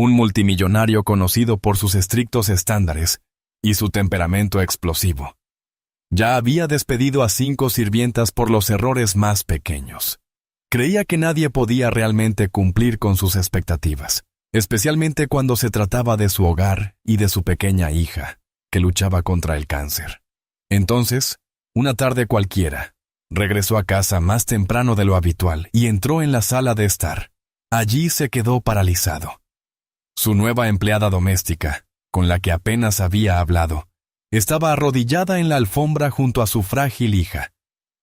un multimillonario conocido por sus estrictos estándares y su temperamento explosivo. Ya había despedido a 5 sirvientas por los errores más pequeños. Creía que nadie podía realmente cumplir con sus expectativas, especialmente cuando se trataba de su hogar y de su pequeña hija, que luchaba contra el cáncer. Entonces, una tarde cualquiera, regresó a casa más temprano de lo habitual y entró en la sala de estar. Allí se quedó paralizado. Su nueva empleada doméstica, con la que apenas había hablado, estaba arrodillada en la alfombra junto a su frágil hija,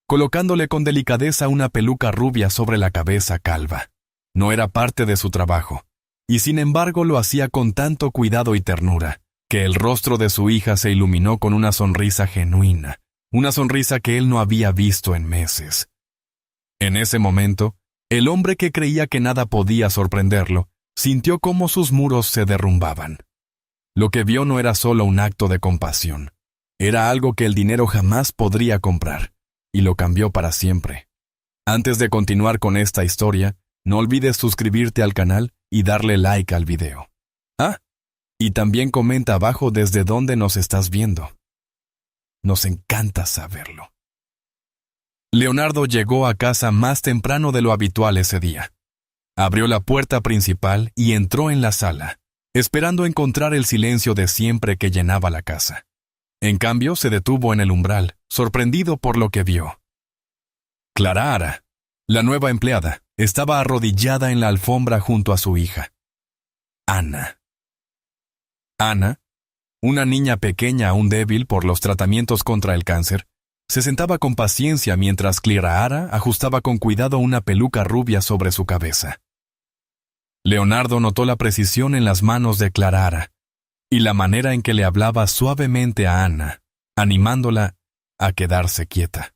colocándole con delicadeza una peluca rubia sobre la cabeza calva. No era parte de su trabajo, y sin embargo lo hacía con tanto cuidado y ternura, que el rostro de su hija se iluminó con una sonrisa genuina, una sonrisa que él no había visto en meses. En ese momento, el hombre que creía que nada podía sorprenderlo, sintió cómo sus muros se derrumbaban. Lo que vio no era solo un acto de compasión, era algo que el dinero jamás podría comprar, y lo cambió para siempre. Antes de continuar con esta historia, no olvides suscribirte al canal y darle like al video. Y también comenta abajo desde dónde nos estás viendo. Nos encanta saberlo. Leonardo llegó a casa más temprano de lo habitual ese día. Abrió la puerta principal y entró en la sala, esperando encontrar el silencio de siempre que llenaba la casa. En cambio, se detuvo en el umbral, sorprendido por lo que vio. Clara, la nueva empleada, estaba arrodillada en la alfombra junto a su hija, Ana. Ana, una niña pequeña aún débil por los tratamientos contra el cáncer, se sentaba con paciencia mientras Clara ajustaba con cuidado una peluca rubia sobre su cabeza. Leonardo notó la precisión en las manos de Clara y la manera en que le hablaba suavemente a Ana, animándola a quedarse quieta.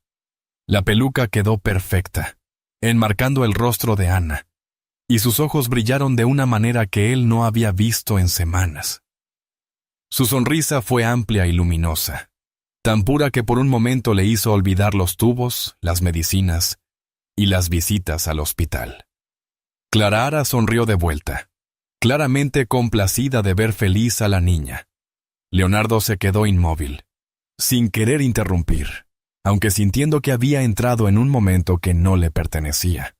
La peluca quedó perfecta, enmarcando el rostro de Ana, y sus ojos brillaron de una manera que él no había visto en semanas. Su sonrisa fue amplia y luminosa, tan pura que por un momento le hizo olvidar los tubos, las medicinas y las visitas al hospital. Clara sonrió de vuelta, claramente complacida de ver feliz a la niña. Leonardo se quedó inmóvil, sin querer interrumpir, aunque sintiendo que había entrado en un momento que no le pertenecía.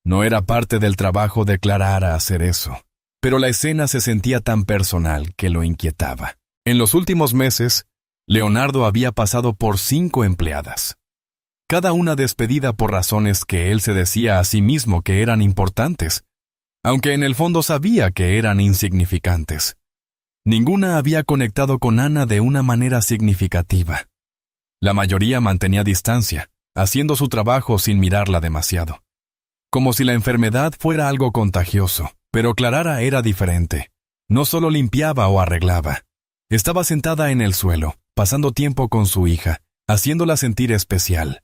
No era parte del trabajo de Clara hacer eso, pero la escena se sentía tan personal que lo inquietaba. En los últimos meses, Leonardo había pasado por 5 empleadas, cada una despedida por razones que él se decía a sí mismo que eran importantes, aunque en el fondo sabía que eran insignificantes. Ninguna había conectado con Ana de una manera significativa. La mayoría mantenía distancia, haciendo su trabajo sin mirarla demasiado. Como si la enfermedad fuera algo contagioso, pero Clara era diferente. No solo limpiaba o arreglaba. Estaba sentada en el suelo, pasando tiempo con su hija, haciéndola sentir especial.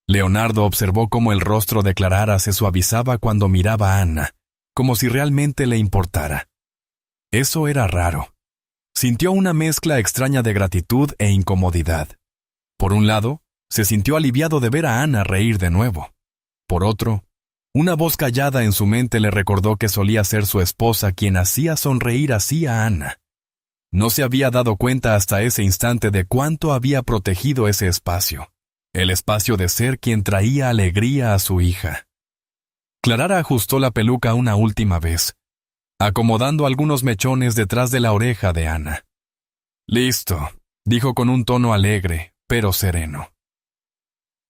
Leonardo observó cómo el rostro de Clara se suavizaba cuando miraba a Ana, como si realmente le importara. Eso era raro. Sintió una mezcla extraña de gratitud e incomodidad. Por un lado, se sintió aliviado de ver a Ana reír de nuevo. Por otro, una voz callada en su mente le recordó que solía ser su esposa quien hacía sonreír así a Ana. No se había dado cuenta hasta ese instante de cuánto había protegido ese espacio, el espacio de ser quien traía alegría a su hija. Clara ajustó la peluca una última vez, acomodando algunos mechones detrás de la oreja de Ana. «Listo», dijo con un tono alegre, pero sereno.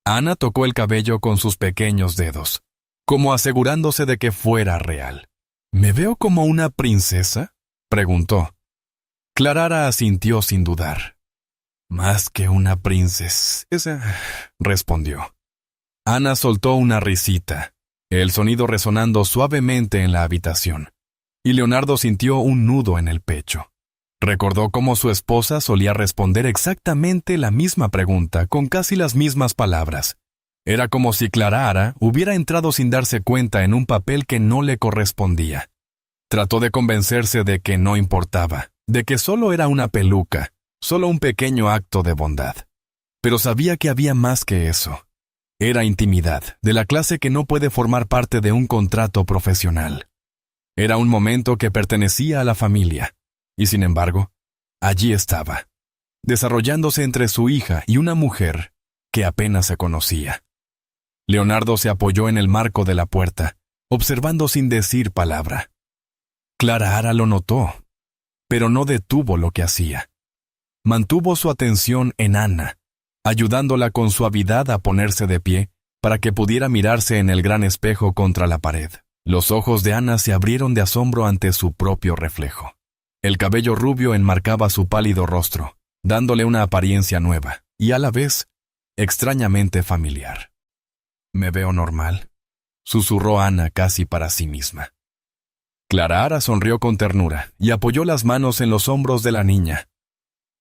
Ana tocó el cabello con sus pequeños dedos, como asegurándose de que fuera real. «¿Me veo como una princesa?», preguntó. Clara asintió sin dudar. «Más que una princesa», respondió. Ana soltó una risita, el sonido resonando suavemente en la habitación, y Leonardo sintió un nudo en el pecho. Recordó cómo su esposa solía responder exactamente la misma pregunta con casi las mismas palabras. Era como si Clara hubiera entrado sin darse cuenta en un papel que no le correspondía. Trató de convencerse de que no importaba, de que solo era una peluca, solo un pequeño acto de bondad. Pero sabía que había más que eso. Era intimidad, de la clase que no puede formar parte de un contrato profesional. Era un momento que pertenecía a la familia, y sin embargo, allí estaba, desarrollándose entre su hija y una mujer que apenas se conocía. Leonardo se apoyó en el marco de la puerta, observando sin decir palabra. Clara Ara lo notó, pero no detuvo lo que hacía. Mantuvo su atención en Ana, ayudándola con suavidad a ponerse de pie para que pudiera mirarse en el gran espejo contra la pared. Los ojos de Ana se abrieron de asombro ante su propio reflejo. El cabello rubio enmarcaba su pálido rostro, dándole una apariencia nueva y a la vez extrañamente familiar. «¿Me veo normal?», susurró Ana casi para sí misma. Clara Ara sonrió con ternura y apoyó las manos en los hombros de la niña.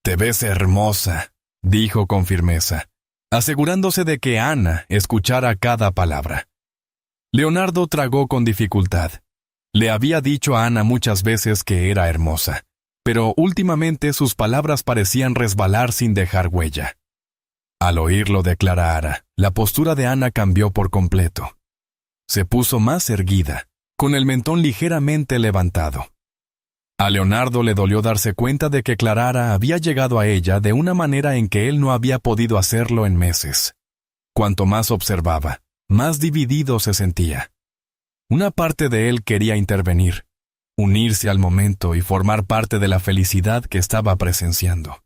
«Te ves hermosa», dijo con firmeza, asegurándose de que Ana escuchara cada palabra. Leonardo tragó con dificultad. Le había dicho a Ana muchas veces que era hermosa, pero últimamente sus palabras parecían resbalar sin dejar huella. Al oírlo de Clara Ara, la postura de Ana cambió por completo. Se puso más erguida, con el mentón ligeramente levantado. A Leonardo le dolió darse cuenta de que Clara Ara había llegado a ella de una manera en que él no había podido hacerlo en meses. Cuanto más observaba, más dividido se sentía. Una parte de él quería intervenir, unirse al momento y formar parte de la felicidad que estaba presenciando.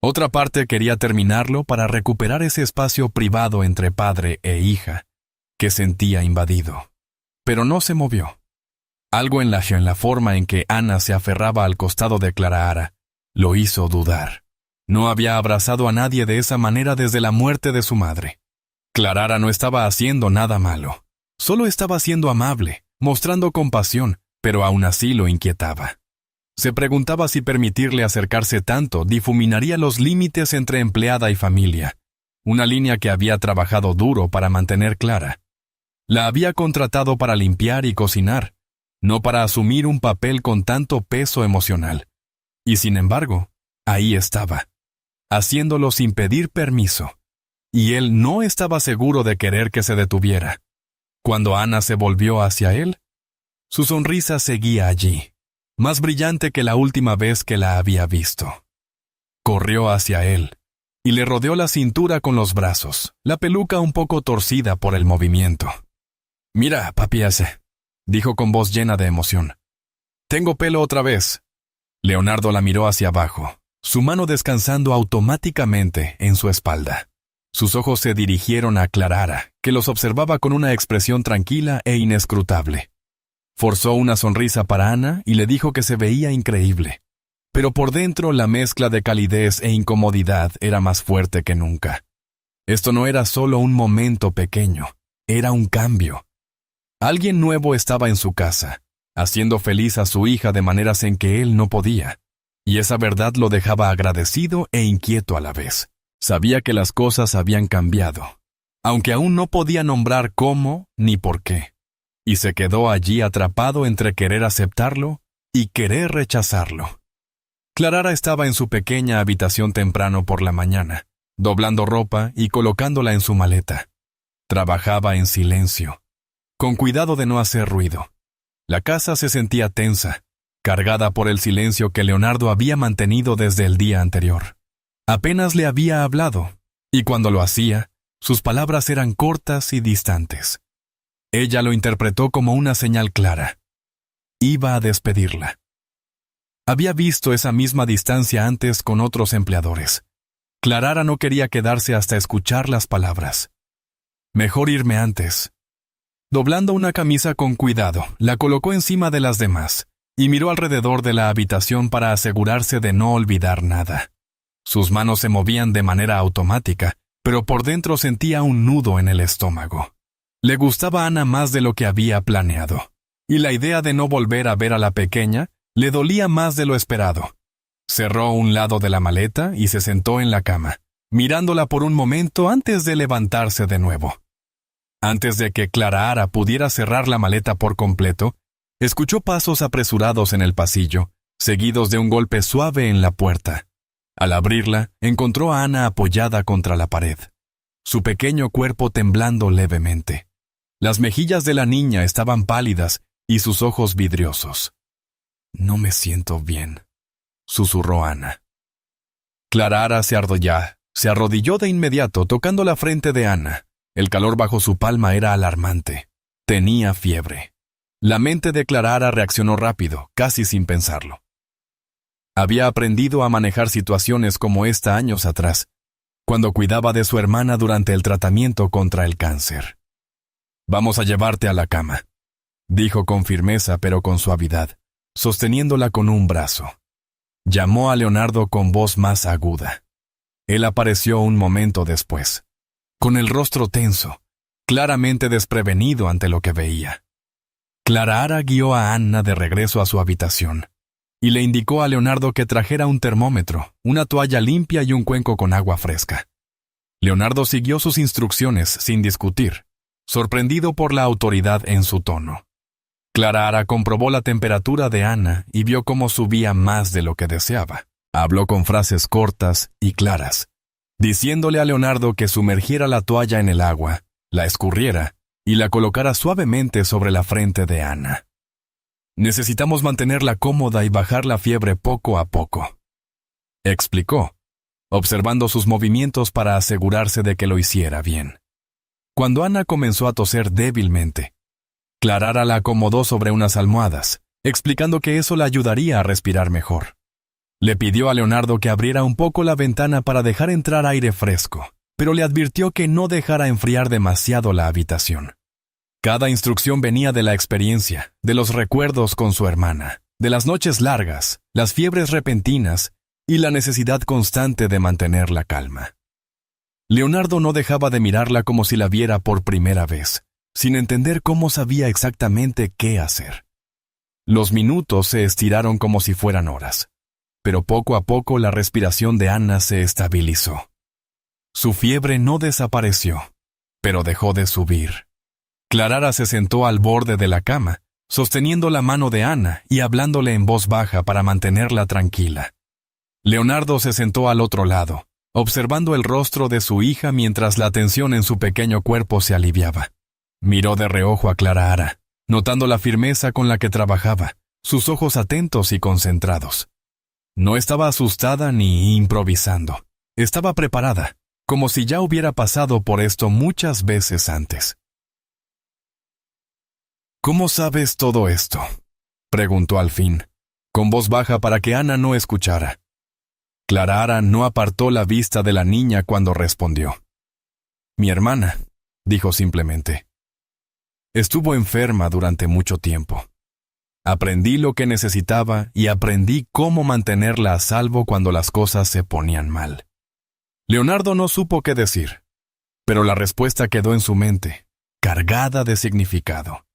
Otra parte quería terminarlo para recuperar ese espacio privado entre padre e hija, que sentía invadido. Pero no se movió. Algo en la forma en que Ana se aferraba al costado de Clara Ara lo hizo dudar. No había abrazado a nadie de esa manera desde la muerte de su madre. Clara Ara no estaba haciendo nada malo. Solo estaba siendo amable, mostrando compasión, pero aún así lo inquietaba. Se preguntaba si permitirle acercarse tanto difuminaría los límites entre empleada y familia, una línea que había trabajado duro para mantener clara. La había contratado para limpiar y cocinar, no para asumir un papel con tanto peso emocional. Y sin embargo, ahí estaba, haciéndolo sin pedir permiso. Y él no estaba seguro de querer que se detuviera. Cuando Ana se volvió hacia él, su sonrisa seguía allí, más brillante que la última vez que la había visto. Corrió hacia él y le rodeó la cintura con los brazos, la peluca un poco torcida por el movimiento. «Mira, papi ese», dijo con voz llena de emoción. «Tengo pelo otra vez». Leonardo la miró hacia abajo, su mano descansando automáticamente en su espalda. Sus ojos se dirigieron a Clara Ara, que los observaba con una expresión tranquila e inescrutable. Forzó una sonrisa para Ana y le dijo que se veía increíble. Pero por dentro la mezcla de calidez e incomodidad era más fuerte que nunca. Esto no era solo un momento pequeño, era un cambio. Alguien nuevo estaba en su casa, haciendo feliz a su hija de maneras en que él no podía. Y esa verdad lo dejaba agradecido e inquieto a la vez. Sabía que las cosas habían cambiado, aunque aún no podía nombrar cómo ni por qué, y se quedó allí atrapado entre querer aceptarlo y querer rechazarlo. Clara Ara estaba en su pequeña habitación temprano por la mañana, doblando ropa y colocándola en su maleta. Trabajaba en silencio, con cuidado de no hacer ruido. La casa se sentía tensa, cargada por el silencio que Leonardo había mantenido desde el día anterior. Apenas le había hablado, y cuando lo hacía, sus palabras eran cortas y distantes. Ella lo interpretó como una señal clara. Iba a despedirla. Había visto esa misma distancia antes con otros empleadores. Clara Ara no quería quedarse hasta escuchar las palabras. «Mejor irme antes». Doblando una camisa con cuidado, la colocó encima de las demás, y miró alrededor de la habitación para asegurarse de no olvidar nada. Sus manos se movían de manera automática, pero por dentro sentía un nudo en el estómago. Le gustaba a Ana más de lo que había planeado, y la idea de no volver a ver a la pequeña le dolía más de lo esperado. Cerró un lado de la maleta y se sentó en la cama, mirándola por un momento antes de levantarse de nuevo. Antes de que Clara Ara pudiera cerrar la maleta por completo, escuchó pasos apresurados en el pasillo, seguidos de un golpe suave en la puerta. Al abrirla, encontró a Ana apoyada contra la pared, su pequeño cuerpo temblando levemente. Las mejillas de la niña estaban pálidas y sus ojos vidriosos. «No me siento bien», susurró Ana. Clara se arrodilló de inmediato tocando la frente de Ana. El calor bajo su palma era alarmante. Tenía fiebre. La mente de Clara reaccionó rápido, casi sin pensarlo. Había aprendido a manejar situaciones como esta años atrás, cuando cuidaba de su hermana durante el tratamiento contra el cáncer. «Vamos a llevarte a la cama», dijo con firmeza pero con suavidad, sosteniéndola con un brazo. Llamó a Leonardo con voz más aguda. Él apareció un momento después, con el rostro tenso, claramente desprevenido ante lo que veía. Clara guió a Anna de regreso a su habitación y le indicó a Leonardo que trajera un termómetro, una toalla limpia y un cuenco con agua fresca. Leonardo siguió sus instrucciones sin discutir, sorprendido por la autoridad en su tono. Clara comprobó la temperatura de Ana y vio cómo subía más de lo que deseaba. Habló con frases cortas y claras, diciéndole a Leonardo que sumergiera la toalla en el agua, la escurriera y la colocara suavemente sobre la frente de Ana. «Necesitamos mantenerla cómoda y bajar la fiebre poco a poco», explicó, observando sus movimientos para asegurarse de que lo hiciera bien. Cuando Ana comenzó a toser débilmente, Clara la acomodó sobre unas almohadas, explicando que eso la ayudaría a respirar mejor. Le pidió a Leonardo que abriera un poco la ventana para dejar entrar aire fresco, pero le advirtió que no dejara enfriar demasiado la habitación. Cada instrucción venía de la experiencia, de los recuerdos con su hermana, de las noches largas, las fiebres repentinas y la necesidad constante de mantener la calma. Leonardo no dejaba de mirarla como si la viera por primera vez, sin entender cómo sabía exactamente qué hacer. Los minutos se estiraron como si fueran horas, pero poco a poco la respiración de Ana se estabilizó. Su fiebre no desapareció, pero dejó de subir. Clara se sentó al borde de la cama, sosteniendo la mano de Ana y hablándole en voz baja para mantenerla tranquila. Leonardo se sentó al otro lado, observando el rostro de su hija mientras la tensión en su pequeño cuerpo se aliviaba. Miró de reojo a Clara, notando la firmeza con la que trabajaba, sus ojos atentos y concentrados. No estaba asustada ni improvisando. Estaba preparada, como si ya hubiera pasado por esto muchas veces antes. «¿Cómo sabes todo esto?», preguntó al fin, con voz baja para que Ana no escuchara. Clara no apartó la vista de la niña cuando respondió. «Mi hermana», dijo simplemente. «Estuvo enferma durante mucho tiempo. Aprendí lo que necesitaba y aprendí cómo mantenerla a salvo cuando las cosas se ponían mal». Leonardo no supo qué decir, pero la respuesta quedó en su mente, cargada de significado.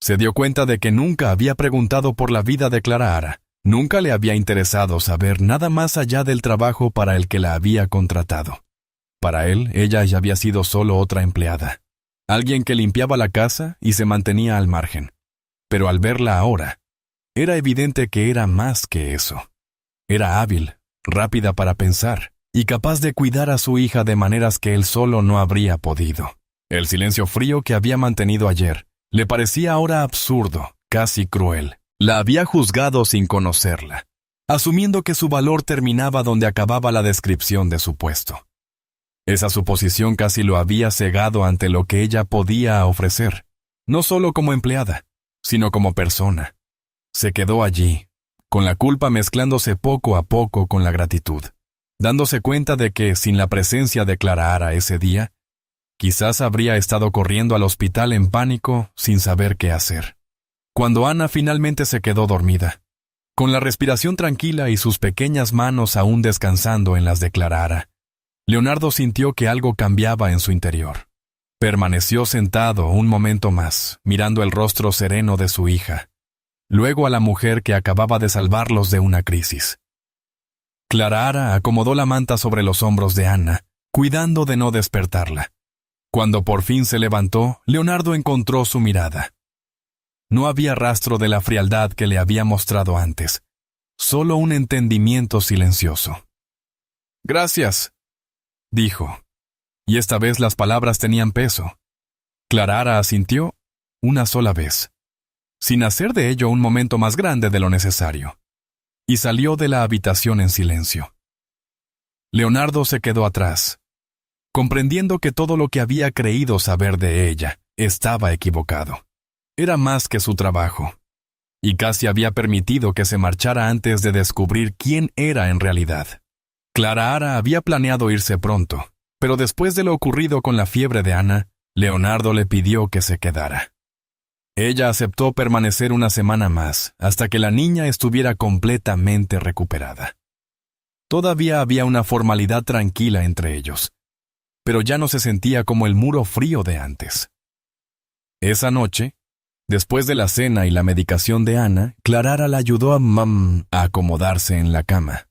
Se dio cuenta de que nunca había preguntado por la vida de Clara. Nunca le había interesado saber nada más allá del trabajo para el que la había contratado. Para él, ella ya había sido solo otra empleada, alguien que limpiaba la casa y se mantenía al margen. Pero al verla ahora, era evidente que era más que eso. Era hábil, rápida para pensar, y capaz de cuidar a su hija de maneras que él solo no habría podido. El silencio frío que había mantenido ayer le parecía ahora absurdo, casi cruel. La había juzgado sin conocerla, asumiendo que su valor terminaba donde acababa la descripción de su puesto. Esa suposición casi lo había cegado ante lo que ella podía ofrecer, no solo como empleada, sino como persona. Se quedó allí, con la culpa mezclándose poco a poco con la gratitud, dándose cuenta de que, sin la presencia de Clara ese día, quizás habría estado corriendo al hospital en pánico sin saber qué hacer. Cuando Ana finalmente se quedó dormida, con la respiración tranquila y sus pequeñas manos aún descansando en las de Clara, Leonardo sintió que algo cambiaba en su interior. Permaneció sentado un momento más, mirando el rostro sereno de su hija, luego a la mujer que acababa de salvarlos de una crisis. Clara acomodó la manta sobre los hombros de Ana, cuidando de no despertarla. Cuando por fin se levantó, Leonardo encontró su mirada. No había rastro de la frialdad que le había mostrado antes, solo un entendimiento silencioso. «Gracias», dijo, y esta vez las palabras tenían peso. Clara asintió una sola vez. sin hacer de ello un momento más grande de lo necesario, y salió de la habitación en silencio. Leonardo se quedó atrás, comprendiendo que todo lo que había creído saber de ella estaba equivocado. Era más que su trabajo, y casi había permitido que se marchara antes de descubrir quién era en realidad. Clara Ara había planeado irse pronto, pero después de lo ocurrido con la fiebre de Ana, Leonardo le pidió que se quedara. Ella aceptó permanecer una semana más, hasta que la niña estuviera completamente recuperada. Todavía había una formalidad tranquila entre ellos, pero ya no se sentía como el muro frío de antes. Esa noche, después de la cena y la medicación de Ana, Clara Ara la ayudó a acomodarse en la cama.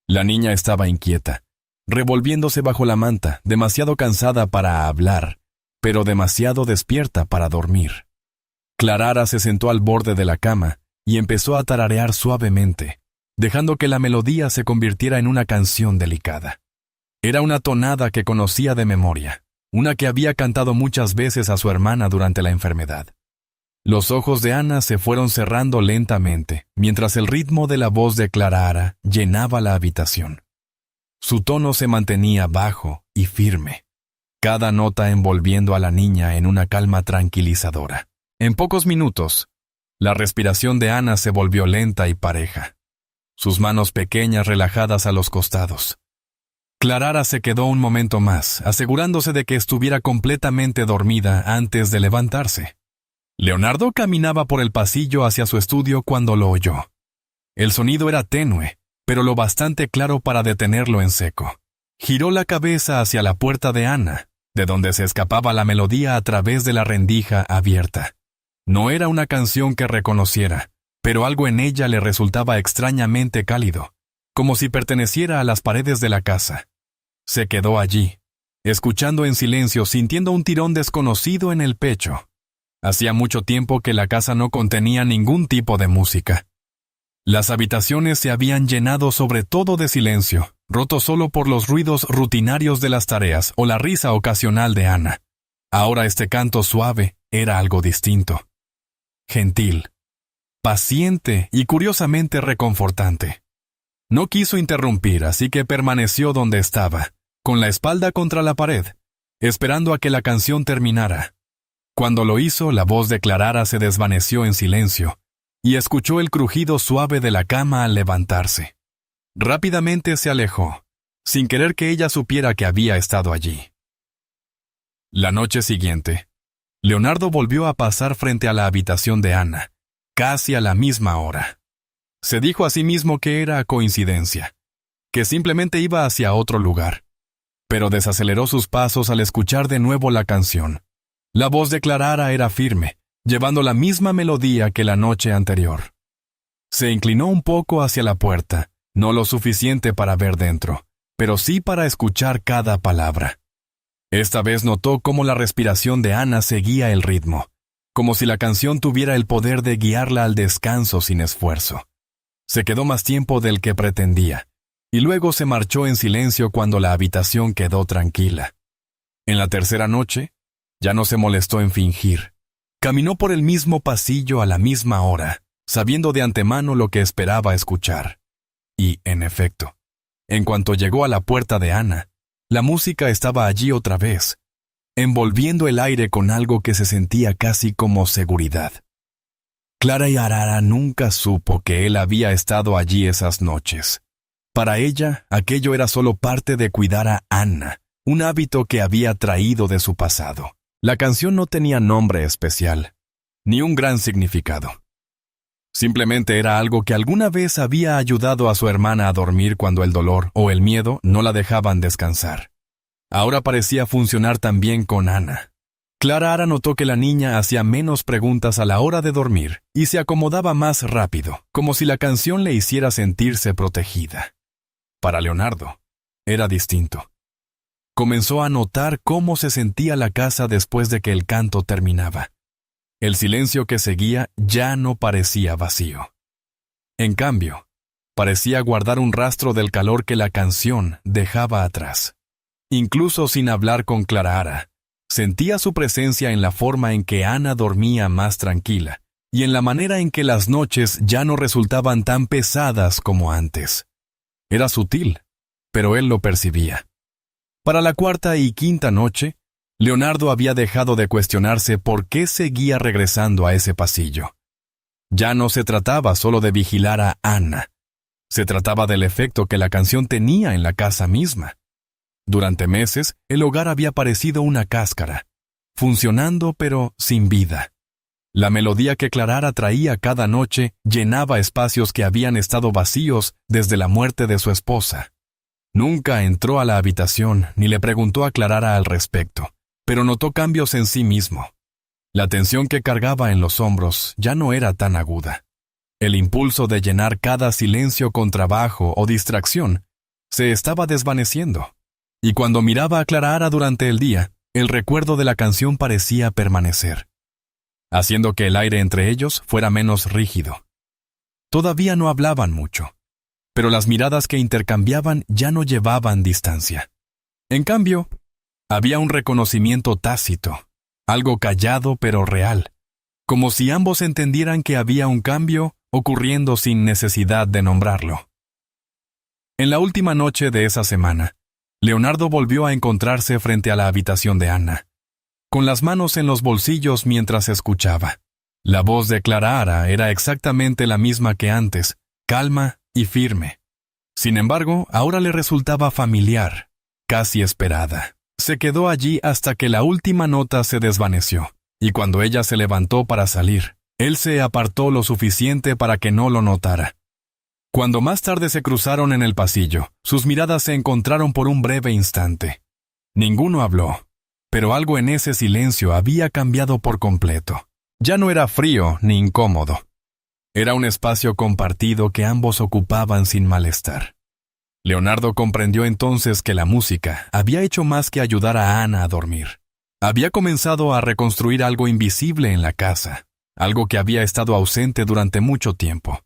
La niña estaba inquieta, revolviéndose bajo la manta, demasiado cansada para hablar, pero demasiado despierta para dormir. Clara Ara se sentó al borde de la cama y empezó a tararear suavemente, dejando que la melodía se convirtiera en una canción delicada. Era una tonada que conocía de memoria, una que había cantado muchas veces a su hermana durante la enfermedad. Los ojos de Ana se fueron cerrando lentamente, mientras el ritmo de la voz de Clara Ara llenaba la habitación. Su tono se mantenía bajo y firme, cada nota envolviendo a la niña en una calma tranquilizadora. En pocos minutos, la respiración de Ana se volvió lenta y pareja, sus manos pequeñas relajadas a los costados. Clara Ara se quedó un momento más, asegurándose de que estuviera completamente dormida antes de levantarse. Leonardo caminaba por el pasillo hacia su estudio cuando lo oyó. El sonido era tenue, pero lo bastante claro para detenerlo en seco. Giró la cabeza hacia la puerta de Ana, de donde se escapaba la melodía a través de la rendija abierta. No era una canción que reconociera, pero algo en ella le resultaba extrañamente cálido, como si perteneciera a las paredes de la casa. Se quedó allí, escuchando en silencio, sintiendo un tirón desconocido en el pecho. Hacía mucho tiempo que la casa no contenía ningún tipo de música. Las habitaciones se habían llenado sobre todo de silencio, roto solo por los ruidos rutinarios de las tareas o la risa ocasional de Ana. Ahora este canto suave era algo distinto. Gentil, paciente y curiosamente reconfortante. No quiso interrumpir, así que permaneció donde estaba, con la espalda contra la pared, esperando a que la canción terminara. Cuando lo hizo, la voz de Clara Ara se desvaneció en silencio, y escuchó el crujido suave de la cama al levantarse. Rápidamente se alejó, sin querer que ella supiera que había estado allí. La noche siguiente, Leonardo volvió a pasar frente a la habitación de Ana, casi a la misma hora. Se dijo a sí mismo que era coincidencia, que simplemente iba hacia otro lugar, pero desaceleró sus pasos al escuchar de nuevo la canción. La voz de Clara Ara era firme, llevando la misma melodía que la noche anterior. Se inclinó un poco hacia la puerta, no lo suficiente para ver dentro, pero sí para escuchar cada palabra. Esta vez notó cómo la respiración de Ana seguía el ritmo, como si la canción tuviera el poder de guiarla al descanso sin esfuerzo. Se quedó más tiempo del que pretendía, y luego se marchó en silencio cuando la habitación quedó tranquila. En la tercera noche, ya no se molestó en fingir. Caminó por el mismo pasillo a la misma hora, sabiendo de antemano lo que esperaba escuchar. Y, en efecto, en cuanto llegó a la puerta de Ana, la música estaba allí otra vez, envolviendo el aire con algo que se sentía casi como seguridad. Clara Ara nunca supo que él había estado allí esas noches. Para ella, aquello era solo parte de cuidar a Ana, un hábito que había traído de su pasado. La canción no tenía nombre especial, ni un gran significado. Simplemente era algo que alguna vez había ayudado a su hermana a dormir cuando el dolor o el miedo no la dejaban descansar. Ahora parecía funcionar también con Ana. Clara Ara notó que la niña hacía menos preguntas a la hora de dormir y se acomodaba más rápido, como si la canción le hiciera sentirse protegida. Para Leonardo, era distinto. Comenzó a notar cómo se sentía la casa después de que el canto terminaba. El silencio que seguía ya no parecía vacío. En cambio, parecía guardar un rastro del calor que la canción dejaba atrás. Incluso sin hablar con Clara Ara, sentía su presencia en la forma en que Ana dormía más tranquila, y en la manera en que las noches ya no resultaban tan pesadas como antes. Era sutil, pero él lo percibía. Para la cuarta y quinta noche, Leonardo había dejado de cuestionarse por qué seguía regresando a ese pasillo. Ya no se trataba solo de vigilar a Anna. Se trataba del efecto que la canción tenía en la casa misma. Durante meses, el hogar había parecido una cáscara, funcionando pero sin vida. La melodía que Clarara traía cada noche llenaba espacios que habían estado vacíos desde la muerte de su esposa. Nunca entró a la habitación ni le preguntó a Clarara al respecto, pero notó cambios en sí mismo. La tensión que cargaba en los hombros ya no era tan aguda. El impulso de llenar cada silencio con trabajo o distracción se estaba desvaneciendo. Y cuando miraba a Clarara durante el día, el recuerdo de la canción parecía permanecer, haciendo que el aire entre ellos fuera menos rígido. Todavía no hablaban mucho, pero las miradas que intercambiaban ya no llevaban distancia. En cambio, había un reconocimiento tácito, algo callado pero real, como si ambos entendieran que había un cambio ocurriendo sin necesidad de nombrarlo. En la última noche de esa semana, Leonardo volvió a encontrarse frente a la habitación de Anna, con las manos en los bolsillos mientras escuchaba. La voz de Clarara era exactamente la misma que antes, calma y firme. Sin embargo, ahora le resultaba familiar, casi esperada. Se quedó allí hasta que la última nota se desvaneció, y cuando ella se levantó para salir, él se apartó lo suficiente para que no lo notara. Cuando más tarde se cruzaron en el pasillo, sus miradas se encontraron por un breve instante. Ninguno habló, pero algo en ese silencio había cambiado por completo. Ya no era frío ni incómodo. Era un espacio compartido que ambos ocupaban sin malestar. Leonardo comprendió entonces que la música había hecho más que ayudar a Anna a dormir. Había comenzado a reconstruir algo invisible en la casa, algo que había estado ausente durante mucho tiempo.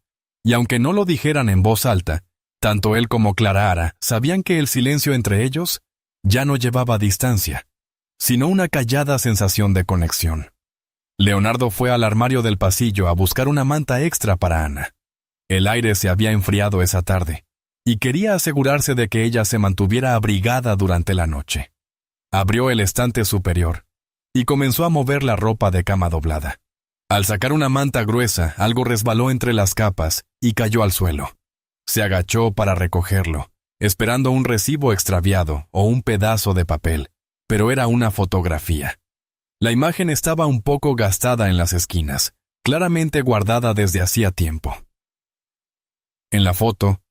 Y aunque no lo dijeran en voz alta, tanto él como Clarara sabían que el silencio entre ellos ya no llevaba distancia, sino una callada sensación de conexión. Leonardo fue al armario del pasillo a buscar una manta extra para Anna. El aire se había enfriado esa tarde, y quería asegurarse de que ella se mantuviera abrigada durante la noche. Abrió el estante superior y comenzó a mover la ropa de cama doblada. Al sacar una manta gruesa, algo resbaló entre las capas y cayó al suelo. Se agachó para recogerlo, esperando un recibo extraviado o un pedazo de papel, pero era una fotografía. La imagen estaba un poco gastada en las esquinas, claramente guardada desde hacía tiempo. En la foto,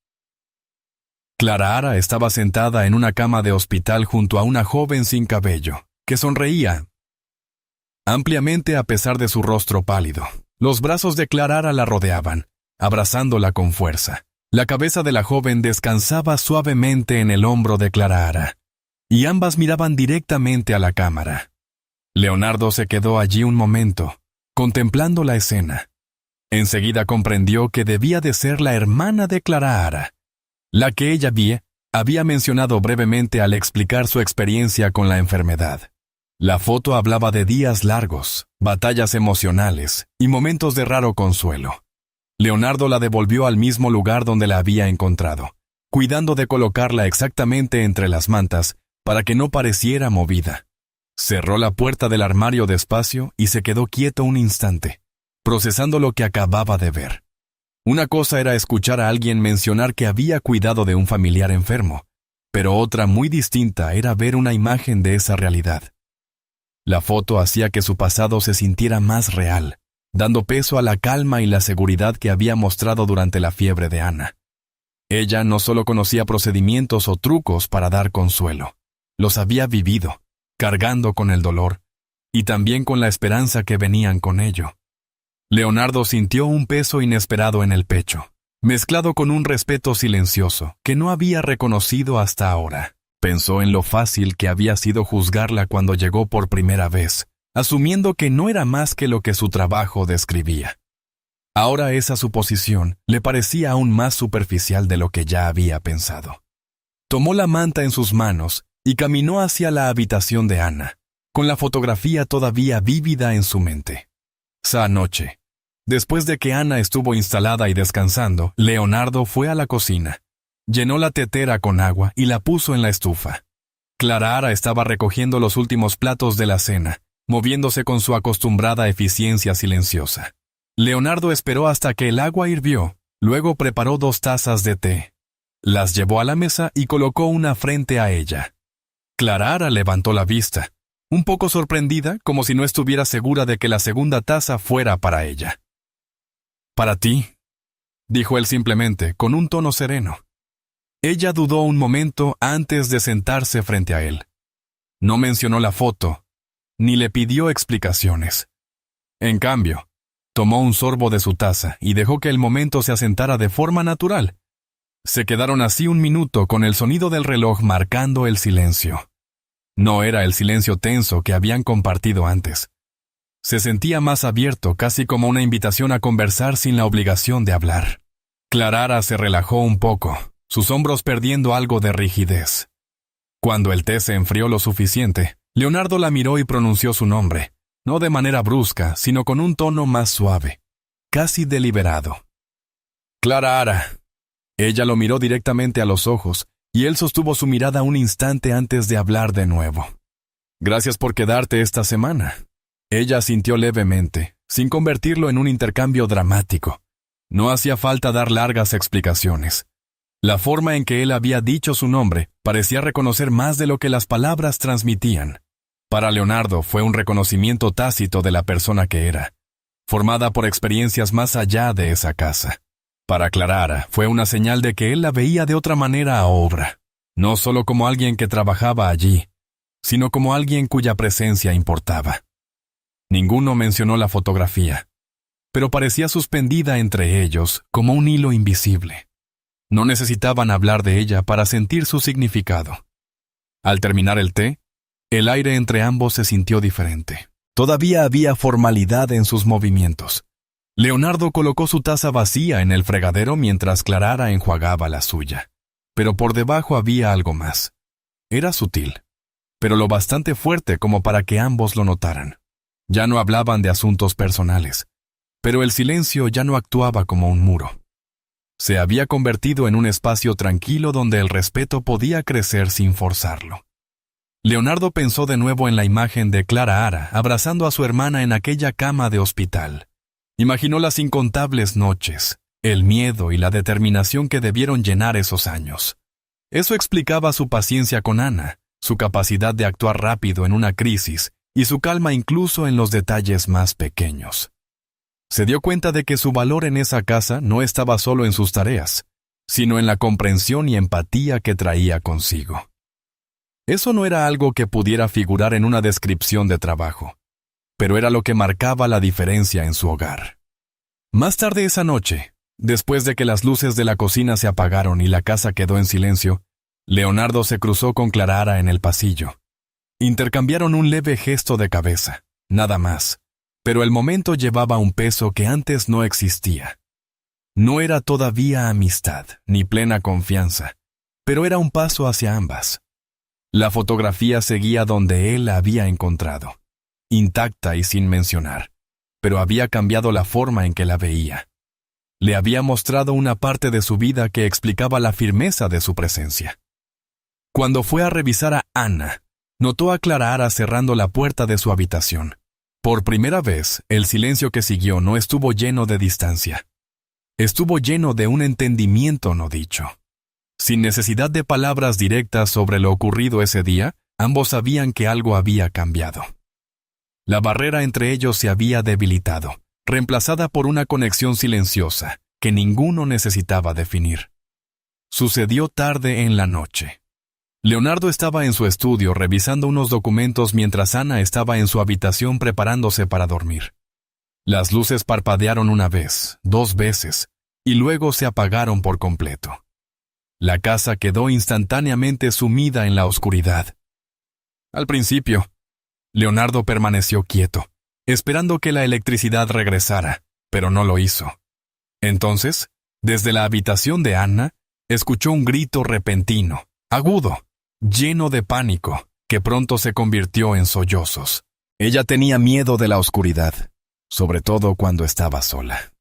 Clarara estaba sentada en una cama de hospital junto a una joven sin cabello, que sonreía ampliamente a pesar de su rostro pálido. Los brazos de Clarara la rodeaban, abrazándola con fuerza. La cabeza de la joven descansaba suavemente en el hombro de Clarara, y ambas miraban directamente a la cámara. Leonardo se quedó allí un momento, contemplando la escena. Enseguida comprendió que debía de ser la hermana de Clarara, la que ella había mencionado brevemente al explicar su experiencia con la enfermedad. La foto hablaba de días largos, batallas emocionales y momentos de raro consuelo. Leonardo la devolvió al mismo lugar donde la había encontrado, cuidando de colocarla exactamente entre las mantas para que no pareciera movida. Cerró la puerta del armario despacio y se quedó quieto un instante, procesando lo que acababa de ver. Una cosa era escuchar a alguien mencionar que había cuidado de un familiar enfermo, pero otra muy distinta era ver una imagen de esa realidad. La foto hacía que su pasado se sintiera más real, dando peso a la calma y la seguridad que había mostrado durante la fiebre de Anna. Ella no solo conocía procedimientos o trucos para dar consuelo, los había vivido, cargando con el dolor, y también con la esperanza que venían con ello. Leonardo sintió un peso inesperado en el pecho, mezclado con un respeto silencioso que no había reconocido hasta ahora. Pensó en lo fácil que había sido juzgarla cuando llegó por primera vez, asumiendo que no era más que lo que su trabajo describía. Ahora esa suposición le parecía aún más superficial de lo que ya había pensado. Tomó la manta en sus manos y caminó hacia la habitación de Anna, con la fotografía todavía vívida en su mente. Esa noche, Después de que Ana estuvo instalada y descansando, Leonardo fue a la cocina. Llenó la tetera con agua y la puso en la estufa. Clara Ara estaba recogiendo los últimos platos de la cena, moviéndose con su acostumbrada eficiencia silenciosa. Leonardo esperó hasta que el agua hirvió, luego preparó 2 tazas de té. Las llevó a la mesa y colocó una frente a ella. Clara Ara levantó la vista, un poco sorprendida, como si no estuviera segura de que la segunda taza fuera para ella. «Para ti», dijo él simplemente, con un tono sereno. Ella dudó un momento antes de sentarse frente a él. No mencionó la foto, ni le pidió explicaciones. En cambio, tomó un sorbo de su taza y dejó que el momento se asentara de forma natural. Se quedaron así un minuto con el sonido del reloj marcando el silencio. No era el silencio tenso que habían compartido antes. Se sentía más abierto, casi como una invitación a conversar sin la obligación de hablar. Clara Ara se relajó un poco, sus hombros perdiendo algo de rigidez. Cuando el té se enfrió lo suficiente, Leonardo la miró y pronunció su nombre, no de manera brusca, sino con un tono más suave, casi deliberado. «Clara Ara». Ella lo miró directamente a los ojos, y él sostuvo su mirada un instante antes de hablar de nuevo. «Gracias por quedarte esta semana». Ella asintió levemente, sin convertirlo en un intercambio dramático. No hacía falta dar largas explicaciones. La forma en que él había dicho su nombre parecía reconocer más de lo que las palabras transmitían. Para Leonardo fue un reconocimiento tácito de la persona que era, formada por experiencias más allá de esa casa. Para Clara Ara fue una señal de que él la veía de otra manera a obra, no solo como alguien que trabajaba allí, sino como alguien cuya presencia importaba. Ninguno mencionó la fotografía, pero parecía suspendida entre ellos como un hilo invisible. No necesitaban hablar de ella para sentir su significado. Al terminar el té, el aire entre ambos se sintió diferente. Todavía había formalidad en sus movimientos. Leonardo colocó su taza vacía en el fregadero mientras Clara Ara enjuagaba la suya. Pero por debajo había algo más. Era sutil, pero lo bastante fuerte como para que ambos lo notaran. Ya no hablaban de asuntos personales, pero el silencio ya no actuaba como un muro. Se había convertido en un espacio tranquilo donde el respeto podía crecer sin forzarlo. Leonardo pensó de nuevo en la imagen de Clara Ara abrazando a su hermana en aquella cama de hospital. Imaginó las incontables noches, el miedo y la determinación que debieron llenar esos años. Eso explicaba su paciencia con Ana, su capacidad de actuar rápido en una crisis y su calma incluso en los detalles más pequeños. Se dio cuenta de que su valor en esa casa no estaba solo en sus tareas, sino en la comprensión y empatía que traía consigo. Eso no era algo que pudiera figurar en una descripción de trabajo, pero era lo que marcaba la diferencia en su hogar. Más tarde esa noche, después de que las luces de la cocina se apagaron y la casa quedó en silencio, Leonardo se cruzó con Clara Ara en el pasillo. Intercambiaron un leve gesto de cabeza, nada más, pero el momento llevaba un peso que antes no existía. No era todavía amistad, ni plena confianza, pero era un paso hacia ambas. La fotografía seguía donde él la había encontrado, intacta y sin mencionar, pero había cambiado la forma en que la veía. Le había mostrado una parte de su vida que explicaba la firmeza de su presencia. Cuando fue a revisar a Ana, notó a Clara Ara cerrando la puerta de su habitación. Por primera vez, el silencio que siguió no estuvo lleno de distancia. Estuvo lleno de un entendimiento no dicho. Sin necesidad de palabras directas sobre lo ocurrido ese día, ambos sabían que algo había cambiado. La barrera entre ellos se había debilitado, reemplazada por una conexión silenciosa que ninguno necesitaba definir. Sucedió tarde en la noche. Leonardo estaba en su estudio revisando unos documentos mientras Ana estaba en su habitación preparándose para dormir. Las luces parpadearon una vez, 2 veces, y luego se apagaron por completo. La casa quedó instantáneamente sumida en la oscuridad. Al principio, Leonardo permaneció quieto, esperando que la electricidad regresara, pero no lo hizo. Entonces, desde la habitación de Ana, escuchó un grito repentino, agudo, lleno de pánico, que pronto se convirtió en sollozos. Ella tenía miedo de la oscuridad. sobre todo cuando estaba sola.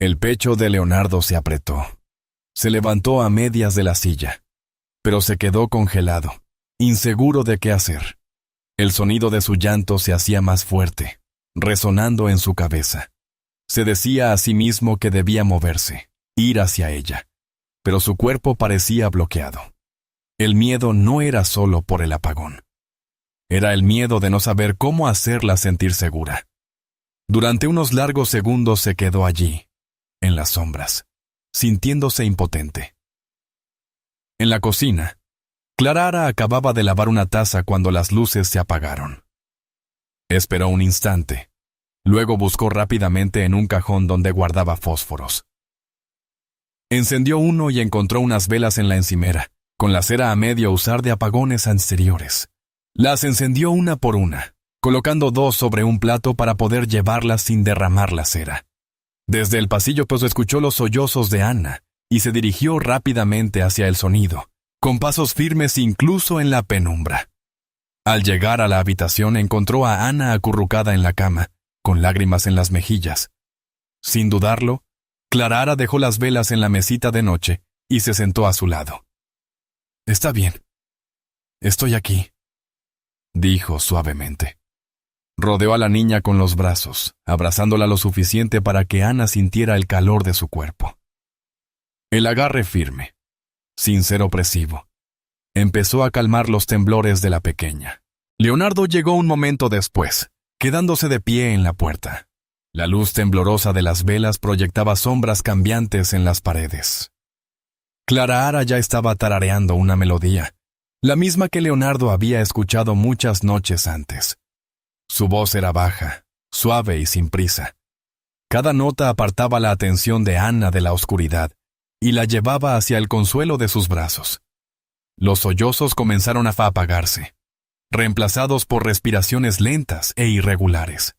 El pecho de Leonardo se apretó. Se levantó a medias de la silla, pero se quedó congelado, inseguro de qué hacer. El sonido de su llanto se hacía más fuerte, resonando en su cabeza. Se decía a sí mismo que debía moverse, ir hacia ella, pero su cuerpo parecía bloqueado. El miedo no era solo por el apagón. Era el miedo de no saber cómo hacerla sentir segura. Durante unos largos segundos se quedó allí, en las sombras, sintiéndose impotente. En la cocina, Clara acababa de lavar una taza cuando las luces se apagaron. Esperó un instante. Luego buscó rápidamente en un cajón donde guardaba fósforos. Encendió uno y encontró unas velas en la encimera, con la cera a medio usar de apagones anteriores. Las encendió una por una, colocando 2 sobre un plato para poder llevarlas sin derramar la cera. Desde el pasillo escuchó los sollozos de Anna y se dirigió rápidamente hacia el sonido, con pasos firmes incluso en la penumbra. Al llegar a la habitación encontró a Anna acurrucada en la cama, con lágrimas en las mejillas. Sin dudarlo, Clara dejó las velas en la mesita de noche y se sentó a su lado. «Está bien. Estoy aquí», dijo suavemente. Rodeó a la niña con los brazos, abrazándola lo suficiente para que Anna sintiera el calor de su cuerpo. El agarre firme, sin ser opresivo, empezó a calmar los temblores de la pequeña. Leonardo llegó un momento después, quedándose de pie en la puerta. La luz temblorosa de las velas proyectaba sombras cambiantes en las paredes. Clara ya estaba tarareando una melodía, la misma que Leonardo había escuchado muchas noches antes. Su voz era baja, suave y sin prisa. Cada nota apartaba la atención de Anna de la oscuridad y la llevaba hacia el consuelo de sus brazos. Los sollozos comenzaron a apagarse, reemplazados por respiraciones lentas e irregulares.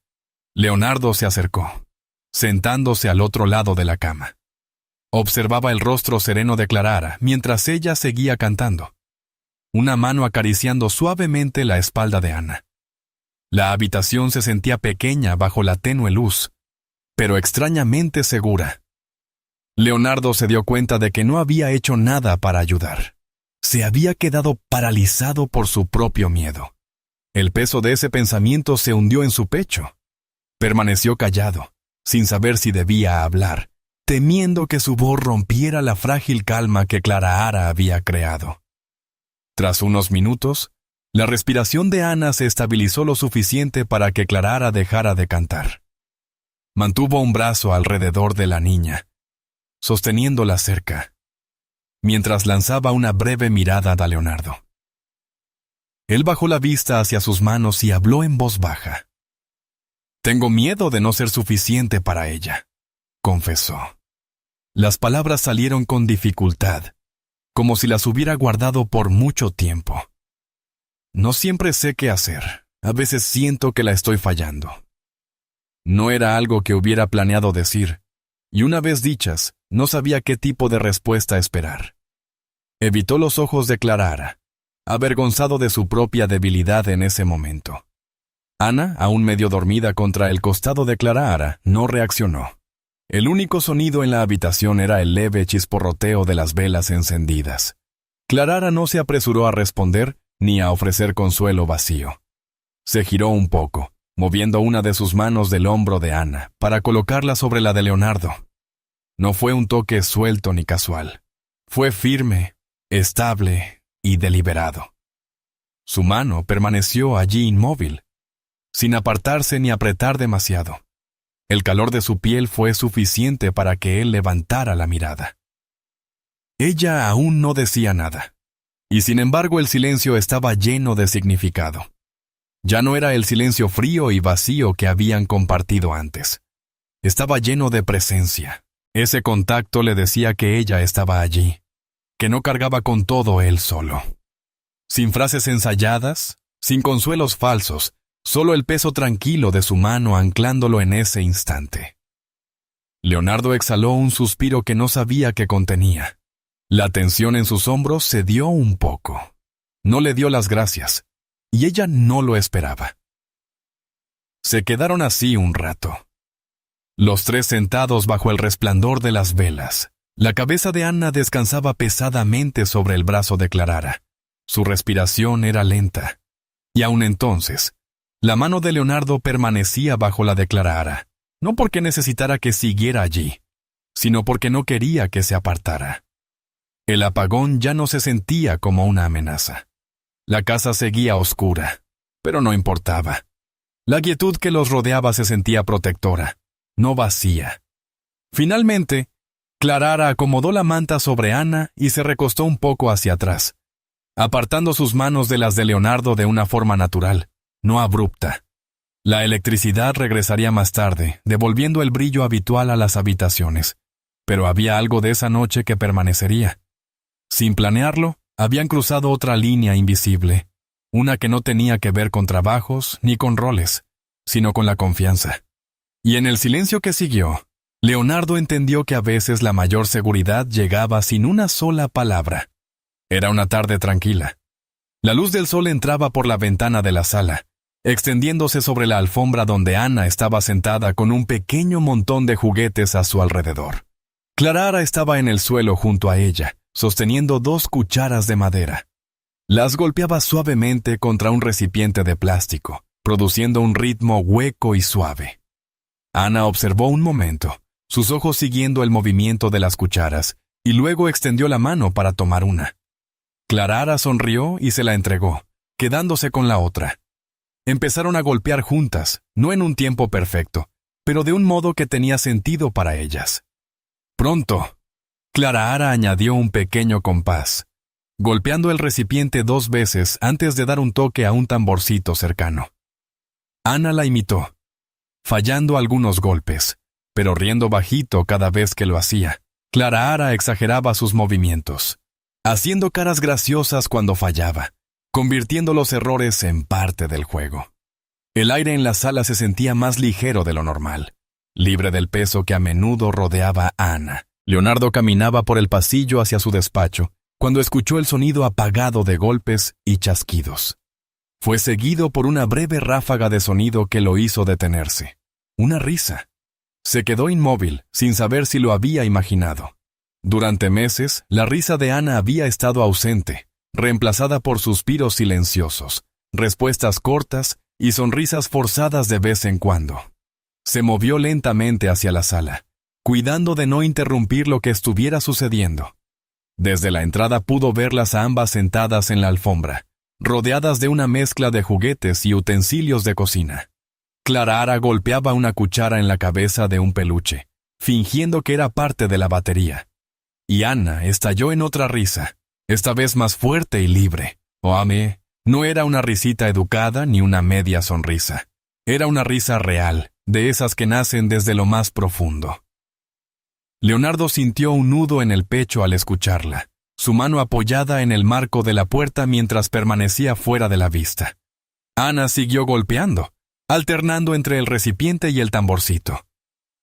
Leonardo se acercó, sentándose al otro lado de la cama. Observaba el rostro sereno de Clara mientras ella seguía cantando, una mano acariciando suavemente la espalda de Anna. La habitación se sentía pequeña bajo la tenue luz, pero extrañamente segura. Leonardo se dio cuenta de que no había hecho nada para ayudar. Se había quedado paralizado por su propio miedo. El peso de ese pensamiento se hundió en su pecho. Permaneció callado, sin saber si debía hablar, temiendo que su voz rompiera la frágil calma que Clara había creado. Tras unos minutos, la respiración de Anna se estabilizó lo suficiente para que Clara dejara de cantar. Mantuvo un brazo alrededor de la niña, sosteniéndola cerca, mientras lanzaba una breve mirada a Leonardo. Él bajó la vista hacia sus manos y habló en voz baja. «Tengo miedo de no ser suficiente para ella», confesó. Las palabras salieron con dificultad, como si las hubiera guardado por mucho tiempo. «No siempre sé qué hacer. A veces siento que la estoy fallando». No era algo que hubiera planeado decir, y una vez dichas, no sabía qué tipo de respuesta esperar. Evitó los ojos de Clara, avergonzado de su propia debilidad en ese momento. Anna, aún medio dormida contra el costado de Clara, no reaccionó. El único sonido en la habitación era el leve chisporroteo de las velas encendidas. Clara no se apresuró a responder ni a ofrecer consuelo vacío. Se giró un poco, moviendo una de sus manos del hombro de Anna para colocarla sobre la de Leonardo. No fue un toque suelto ni casual. Fue firme, estable y deliberado. Su mano permaneció allí inmóvil, sin apartarse ni apretar demasiado. El calor de su piel fue suficiente para que él levantara la mirada. Ella aún no decía nada, y sin embargo el silencio estaba lleno de significado. Ya no era el silencio frío y vacío que habían compartido antes. Estaba lleno de presencia. Ese contacto le decía que ella estaba allí, que no cargaba con todo él solo. Sin frases ensayadas, sin consuelos falsos, solo el peso tranquilo de su mano anclándolo en ese instante. Leonardo exhaló un suspiro que no sabía que contenía. La tensión en sus hombros cedió un poco. No le dio las gracias, y ella no lo esperaba. Se quedaron así un rato, Los tres sentados bajo el resplandor de las velas. La cabeza de Anna descansaba pesadamente sobre el brazo de Clarara. Su respiración era lenta. Y aun entonces, la mano de Leonardo permanecía bajo la de Clarara, no porque necesitara que siguiera allí, sino porque no quería que se apartara. El apagón ya no se sentía como una amenaza. La casa seguía oscura, pero no importaba. La quietud que los rodeaba se sentía protectora, no vacía. Finalmente, Clarara acomodó la manta sobre Anna y se recostó un poco hacia atrás, apartando sus manos de las de Leonardo de una forma natural, no abrupta. La electricidad regresaría más tarde, devolviendo el brillo habitual a las habitaciones, pero había algo de esa noche que permanecería. Sin planearlo, habían cruzado otra línea invisible, una que no tenía que ver con trabajos ni con roles, sino con la confianza. Y en el silencio que siguió, Leonardo entendió que a veces la mayor seguridad llegaba sin una sola palabra. Era una tarde tranquila. La luz del sol entraba por la ventana de la sala, extendiéndose sobre la alfombra donde Anna estaba sentada con un pequeño montón de juguetes a su alrededor. Clarara estaba en el suelo junto a ella, sosteniendo 2 cucharas de madera. Las golpeaba suavemente contra un recipiente de plástico, produciendo un ritmo hueco y suave. Anna observó un momento, sus ojos siguiendo el movimiento de las cucharas, y luego extendió la mano para tomar una. Clarara sonrió y se la entregó, quedándose con la otra. Empezaron a golpear juntas, no en un tiempo perfecto, pero de un modo que tenía sentido para ellas. Pronto, Clarara añadió un pequeño compás, golpeando el recipiente 2 veces antes de dar un toque a un tamborcito cercano. Anna la imitó, fallando algunos golpes, pero riendo bajito cada vez que lo hacía. Clarara exageraba sus movimientos, haciendo caras graciosas cuando fallaba, convirtiendo los errores en parte del juego. El aire en la sala se sentía más ligero de lo normal, libre del peso que a menudo rodeaba a Anna. Leonardo caminaba por el pasillo hacia su despacho, cuando escuchó el sonido apagado de golpes y chasquidos. Fue seguido por una breve ráfaga de sonido que lo hizo detenerse. Una risa. Se quedó inmóvil, sin saber si lo había imaginado. Durante meses, la risa de Anna había estado ausente, reemplazada por suspiros silenciosos, respuestas cortas y sonrisas forzadas de vez en cuando. Se movió lentamente hacia la sala, cuidando de no interrumpir lo que estuviera sucediendo. Desde la entrada pudo verlas a ambas sentadas en la alfombra, rodeadas de una mezcla de juguetes y utensilios de cocina. Clarara golpeaba una cuchara en la cabeza de un peluche, fingiendo que era parte de la batería. Y Anna estalló en otra risa, esta vez más fuerte y libre. Oame, no era una risita educada ni una media sonrisa. Era una risa real, de esas que nacen desde lo más profundo. Leonardo sintió un nudo en el pecho al escucharla, su mano apoyada en el marco de la puerta mientras permanecía fuera de la vista. Anna siguió golpeando, alternando entre el recipiente y el tamborcito.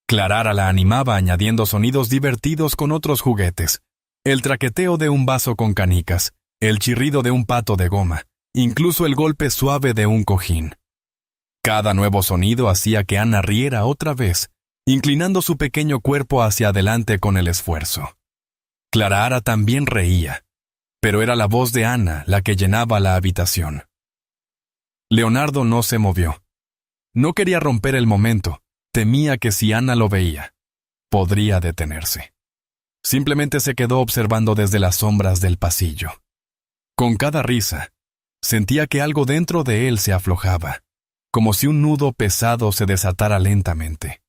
Clarara la animaba añadiendo sonidos divertidos con otros juguetes, el traqueteo de un vaso con canicas, el chirrido de un pato de goma, incluso el golpe suave de un cojín. Cada nuevo sonido hacía que Anna riera otra vez, inclinando su pequeño cuerpo hacia adelante con el esfuerzo. Clarara también reía, pero era la voz de Anna la que llenaba la habitación. Leonardo no se movió. No quería romper el momento, temía que si Anna lo veía, podría detenerse. Simplemente se quedó observando desde las sombras del pasillo. Con cada risa, sentía que algo dentro de él se aflojaba, como si un nudo pesado se desatara lentamente.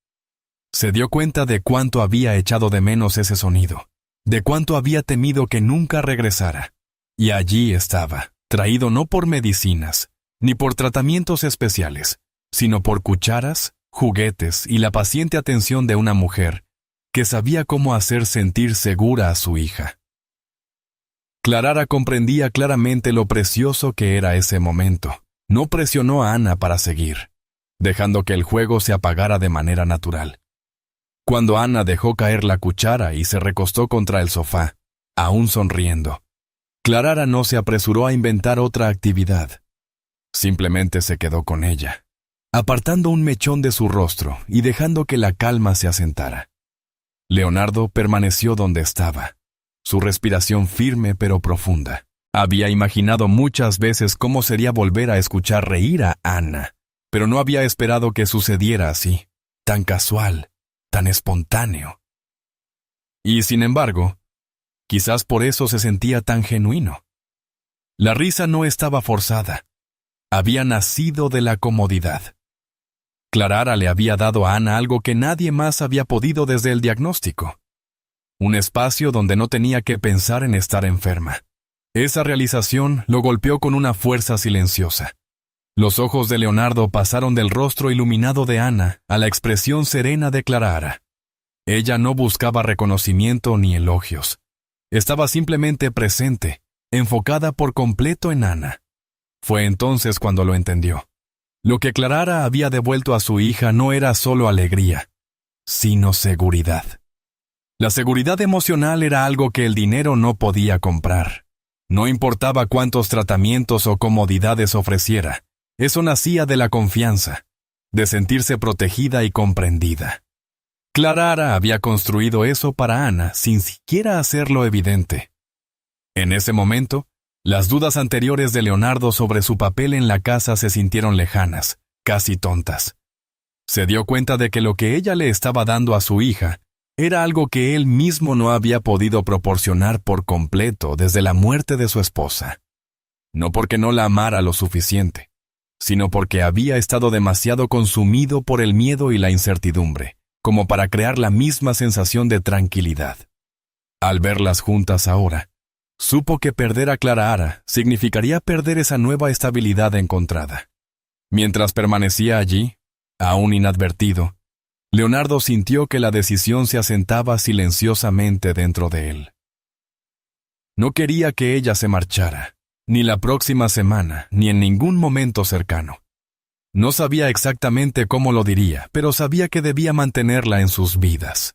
Se dio cuenta de cuánto había echado de menos ese sonido, de cuánto había temido que nunca regresara. Y allí estaba, traído no por medicinas, ni por tratamientos especiales, sino por cucharas, juguetes y la paciente atención de una mujer que sabía cómo hacer sentir segura a su hija. Clarara comprendía claramente lo precioso que era ese momento. No presionó a Anna para seguir, dejando que el juego se apagara de manera natural. Cuando Anna dejó caer la cuchara y se recostó contra el sofá, aún sonriendo, Clarara no se apresuró a inventar otra actividad. Simplemente se quedó con ella, apartando un mechón de su rostro y dejando que la calma se asentara. Leonardo permaneció donde estaba, su respiración firme pero profunda. Había imaginado muchas veces cómo sería volver a escuchar reír a Anna, pero no había esperado que sucediera así, tan casual, tan espontáneo. Y sin embargo, quizás por eso se sentía tan genuino. La risa no estaba forzada, había nacido de la comodidad. Clara le había dado a Anna algo que nadie más había podido desde el diagnóstico. Un espacio donde no tenía que pensar en estar enferma. Esa realización lo golpeó con una fuerza silenciosa. Los ojos de Leonardo pasaron del rostro iluminado de Anna a la expresión serena de Clara. Ella no buscaba reconocimiento ni elogios. Estaba simplemente presente, enfocada por completo en Anna. Fue entonces cuando lo entendió. Lo que Clara había devuelto a su hija no era solo alegría, sino seguridad. La seguridad emocional era algo que el dinero no podía comprar. No importaba cuántos tratamientos o comodidades ofreciera, eso nacía de la confianza, de sentirse protegida y comprendida. Clara había construido eso para Anna sin siquiera hacerlo evidente. En ese momento, las dudas anteriores de Leonardo sobre su papel en la casa se sintieron lejanas, casi tontas. Se dio cuenta de que lo que ella le estaba dando a su hija era algo que él mismo no había podido proporcionar por completo desde la muerte de su esposa. No porque no la amara lo suficiente, sino porque había estado demasiado consumido por el miedo y la incertidumbre, como para crear la misma sensación de tranquilidad. Al verlas juntas ahora, supo que perder a Clara significaría perder esa nueva estabilidad encontrada. Mientras permanecía allí, aún inadvertido, Leonardo sintió que la decisión se asentaba silenciosamente dentro de él. No quería que ella se marchara, ni la próxima semana, ni en ningún momento cercano. No sabía exactamente cómo lo diría, pero sabía que debía mantenerla en sus vidas.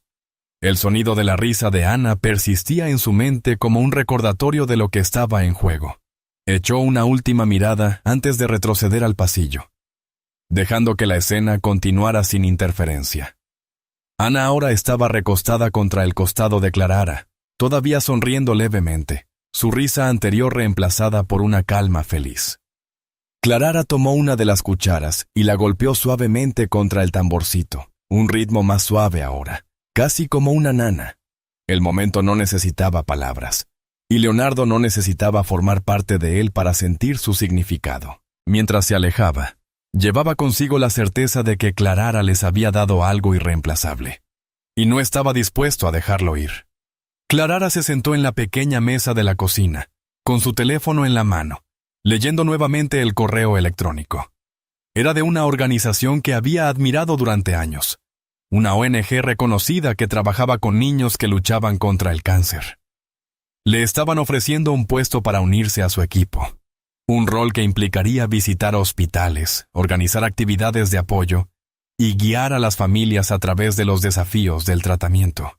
El sonido de la risa de Anna persistía en su mente como un recordatorio de lo que estaba en juego. Echó una última mirada antes de retroceder al pasillo, dejando que la escena continuara sin interferencia. Anna ahora estaba recostada contra el costado de Clara, todavía sonriendo levemente, su risa anterior reemplazada por una calma feliz. Clara tomó una de las cucharas y la golpeó suavemente contra el tamborcito, un ritmo más suave ahora, casi como una nana. El momento no necesitaba palabras, y Leonardo no necesitaba formar parte de él para sentir su significado. Mientras se alejaba, llevaba consigo la certeza de que Clara les había dado algo irreemplazable, y no estaba dispuesto a dejarlo ir. Clara se sentó en la pequeña mesa de la cocina, con su teléfono en la mano, leyendo nuevamente el correo electrónico. Era de una organización que había admirado durante años, una ONG reconocida que trabajaba con niños que luchaban contra el cáncer. Le estaban ofreciendo un puesto para unirse a su equipo. Un rol que implicaría visitar hospitales, organizar actividades de apoyo y guiar a las familias a través de los desafíos del tratamiento.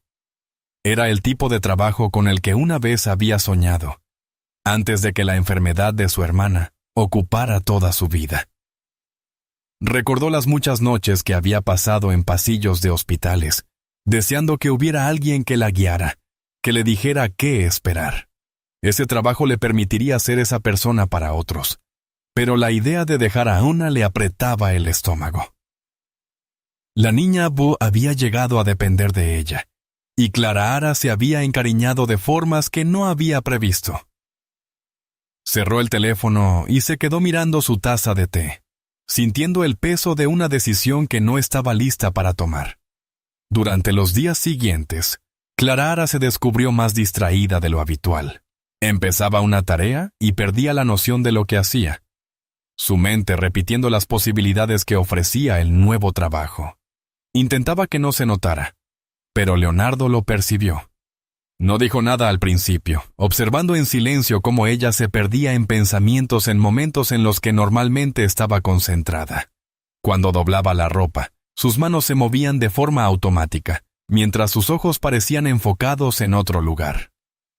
Era el tipo de trabajo con el que una vez había soñado, antes de que la enfermedad de su hermana ocupara toda su vida. Recordó las muchas noches que había pasado en pasillos de hospitales, deseando que hubiera alguien que la guiara, que le dijera qué esperar. Ese trabajo le permitiría ser esa persona para otros, pero la idea de dejar a Anna le apretaba el estómago. La niña Bo había llegado a depender de ella, y Clara se había encariñado de formas que no había previsto. Cerró el teléfono y se quedó mirando su taza de té, sintiendo el peso de una decisión que no estaba lista para tomar. Durante los días siguientes, Clara se descubrió más distraída de lo habitual. Empezaba una tarea y perdía la noción de lo que hacía, su mente repitiendo las posibilidades que ofrecía el nuevo trabajo. Intentaba que no se notara, pero Leonardo lo percibió. No dijo nada al principio, observando en silencio cómo ella se perdía en pensamientos en momentos en los que normalmente estaba concentrada. Cuando doblaba la ropa, sus manos se movían de forma automática, mientras sus ojos parecían enfocados en otro lugar.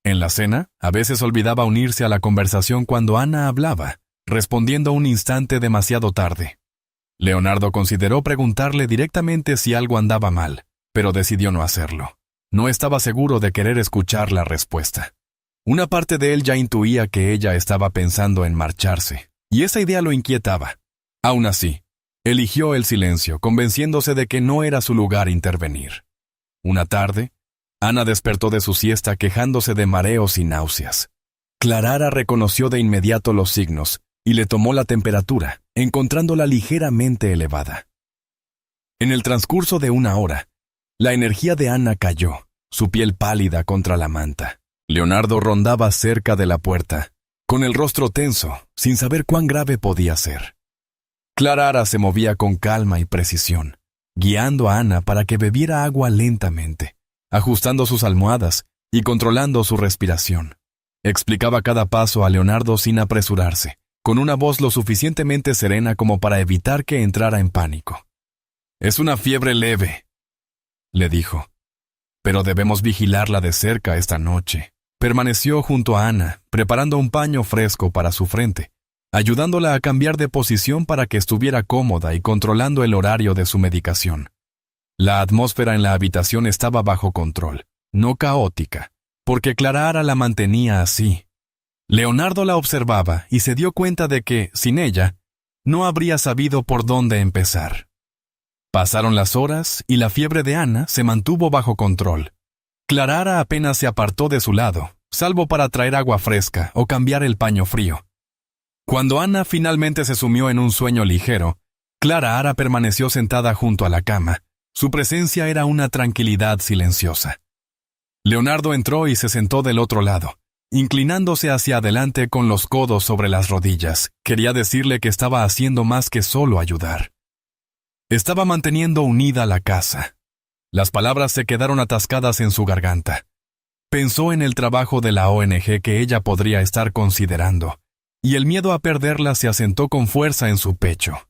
En la cena, a veces olvidaba unirse a la conversación cuando Anna hablaba, respondiendo un instante demasiado tarde. Leonardo consideró preguntarle directamente si algo andaba mal, pero decidió no hacerlo. No estaba seguro de querer escuchar la respuesta. Una parte de él ya intuía que ella estaba pensando en marcharse, y esa idea lo inquietaba. Aún así, eligió el silencio, convenciéndose de que no era su lugar intervenir. Una tarde, Ana despertó de su siesta quejándose de mareos y náuseas. Clarara reconoció de inmediato los signos y le tomó la temperatura, encontrándola ligeramente elevada. En el transcurso de una hora, la energía de Ana cayó, su piel pálida contra la manta. Leonardo rondaba cerca de la puerta, con el rostro tenso, sin saber cuán grave podía ser. Clarara se movía con calma y precisión, guiando a Ana para que bebiera agua lentamente, ajustando sus almohadas y controlando su respiración. Explicaba cada paso a Leonardo sin apresurarse, con una voz lo suficientemente serena como para evitar que entrara en pánico. «Es una fiebre leve», le dijo, «pero debemos vigilarla de cerca esta noche». Permaneció junto a Ana, preparando un paño fresco para su frente, ayudándola a cambiar de posición para que estuviera cómoda y controlando el horario de su medicación. La atmósfera en la habitación estaba bajo control, no caótica, porque Clarara la mantenía así. Leonardo la observaba y se dio cuenta de que, sin ella, no habría sabido por dónde empezar. Pasaron las horas y la fiebre de Ana se mantuvo bajo control. Clarara apenas se apartó de su lado, salvo para traer agua fresca o cambiar el paño frío. Cuando Ana finalmente se sumió en un sueño ligero, Clarara permaneció sentada junto a la cama. Su presencia era una tranquilidad silenciosa. Leonardo entró y se sentó del otro lado, inclinándose hacia adelante con los codos sobre las rodillas. Quería decirle que estaba haciendo más que solo ayudar. Estaba manteniendo unida la casa. Las palabras se quedaron atascadas en su garganta. Pensó en el trabajo de la ONG que ella podría estar considerando, y el miedo a perderla se asentó con fuerza en su pecho.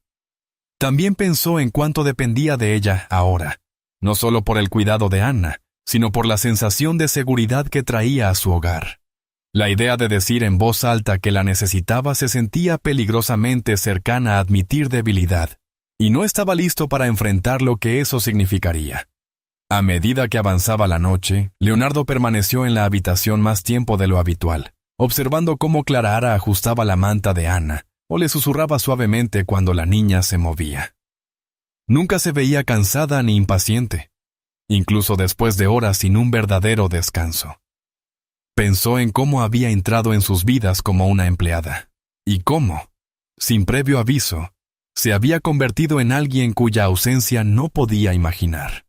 También pensó en cuánto dependía de ella ahora, no solo por el cuidado de Ana, sino por la sensación de seguridad que traía a su hogar. La idea de decir en voz alta que la necesitaba se sentía peligrosamente cercana a admitir debilidad, y no estaba listo para enfrentar lo que eso significaría. A medida que avanzaba la noche, Leonardo permaneció en la habitación más tiempo de lo habitual, observando cómo Clarara ajustaba la manta de Ana, o le susurraba suavemente cuando la niña se movía. Nunca se veía cansada ni impaciente, incluso después de horas sin un verdadero descanso. Pensó en cómo había entrado en sus vidas como una empleada, y cómo, sin previo aviso, se había convertido en alguien cuya ausencia no podía imaginar.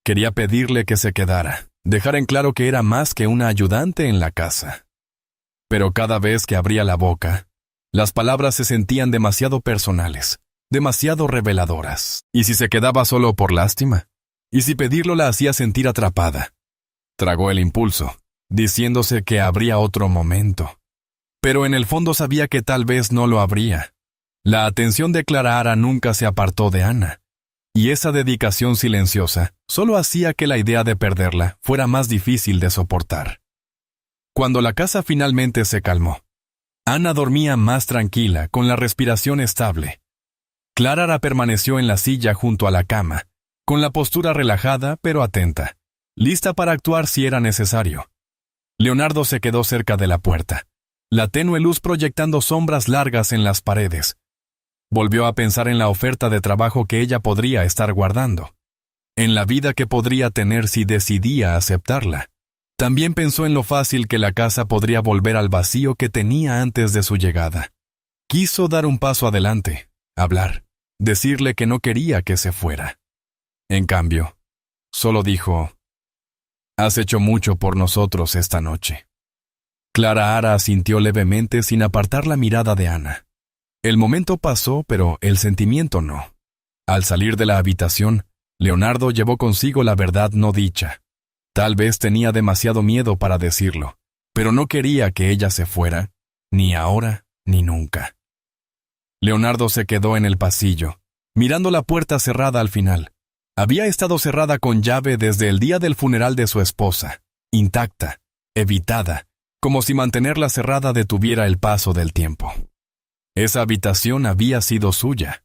Quería pedirle que se quedara, dejar en claro que era más que una ayudante en la casa. Pero cada vez que abría la boca, las palabras se sentían demasiado personales, demasiado reveladoras. ¿Y si se quedaba solo por lástima? ¿Y si pedirlo la hacía sentir atrapada? Tragó el impulso, diciéndose que habría otro momento. Pero en el fondo sabía que tal vez no lo habría. La atención de Clarara nunca se apartó de Ana, y esa dedicación silenciosa solo hacía que la idea de perderla fuera más difícil de soportar. Cuando la casa finalmente se calmó, Ana dormía más tranquila, con la respiración estable. Clarara permaneció en la silla junto a la cama, con la postura relajada pero atenta, lista para actuar si era necesario. Leonardo se quedó cerca de la puerta, la tenue luz proyectando sombras largas en las paredes. Volvió a pensar en la oferta de trabajo que ella podría estar guardando, en la vida que podría tener si decidía aceptarla. También pensó en lo fácil que la casa podría volver al vacío que tenía antes de su llegada. Quiso dar un paso adelante, hablar, decirle que no quería que se fuera. En cambio, solo dijo: «Has hecho mucho por nosotros esta noche». Clarara asintió levemente sin apartar la mirada de Ana. El momento pasó, pero el sentimiento no. Al salir de la habitación, Leonardo llevó consigo la verdad no dicha. Tal vez tenía demasiado miedo para decirlo, pero no quería que ella se fuera, ni ahora ni nunca. Leonardo se quedó en el pasillo, mirando la puerta cerrada al final. Había estado cerrada con llave desde el día del funeral de su esposa, intacta, evitada, como si mantenerla cerrada detuviera el paso del tiempo. Esa habitación había sido suya.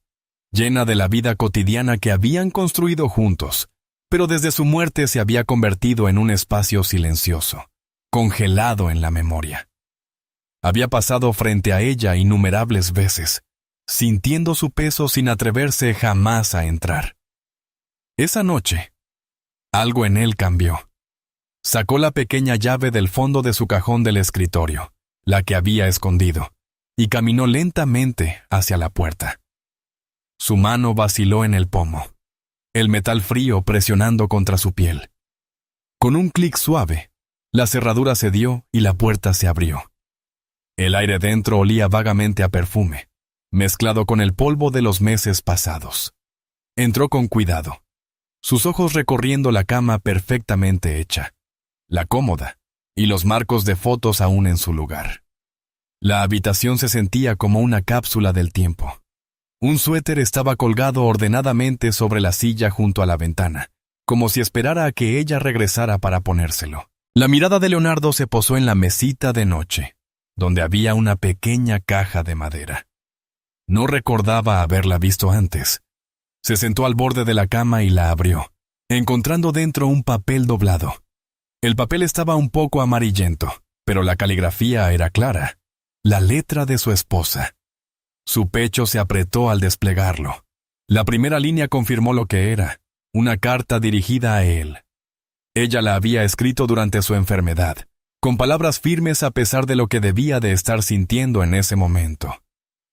llena de la vida cotidiana que habían construido juntos, pero desde su muerte se había convertido en un espacio silencioso, congelado en la memoria. Había pasado frente a ella innumerables veces, sintiendo su peso sin atreverse jamás a entrar. Esa noche, algo en él cambió. Sacó la pequeña llave del fondo de su cajón del escritorio, la que había escondido, y caminó lentamente hacia la puerta. Su mano vaciló en el pomo, el metal frío presionando contra su piel. Con un clic suave, la cerradura cedió y la puerta se abrió. El aire dentro olía vagamente a perfume, mezclado con el polvo de los meses pasados. Entró con cuidado, sus ojos recorriendo la cama perfectamente hecha, la cómoda y los marcos de fotos aún en su lugar. La habitación se sentía como una cápsula del tiempo. Un suéter estaba colgado ordenadamente sobre la silla junto a la ventana, como si esperara a que ella regresara para ponérselo. La mirada de Leonardo se posó en la mesita de noche, donde había una pequeña caja de madera. No recordaba haberla visto antes. Se sentó al borde de la cama y la abrió, encontrando dentro un papel doblado. El papel estaba un poco amarillento, pero la caligrafía era clara, la letra de su esposa. Su pecho se apretó al desplegarlo. La primera línea confirmó lo que era, una carta dirigida a él. Ella la había escrito durante su enfermedad, con palabras firmes a pesar de lo que debía de estar sintiendo en ese momento.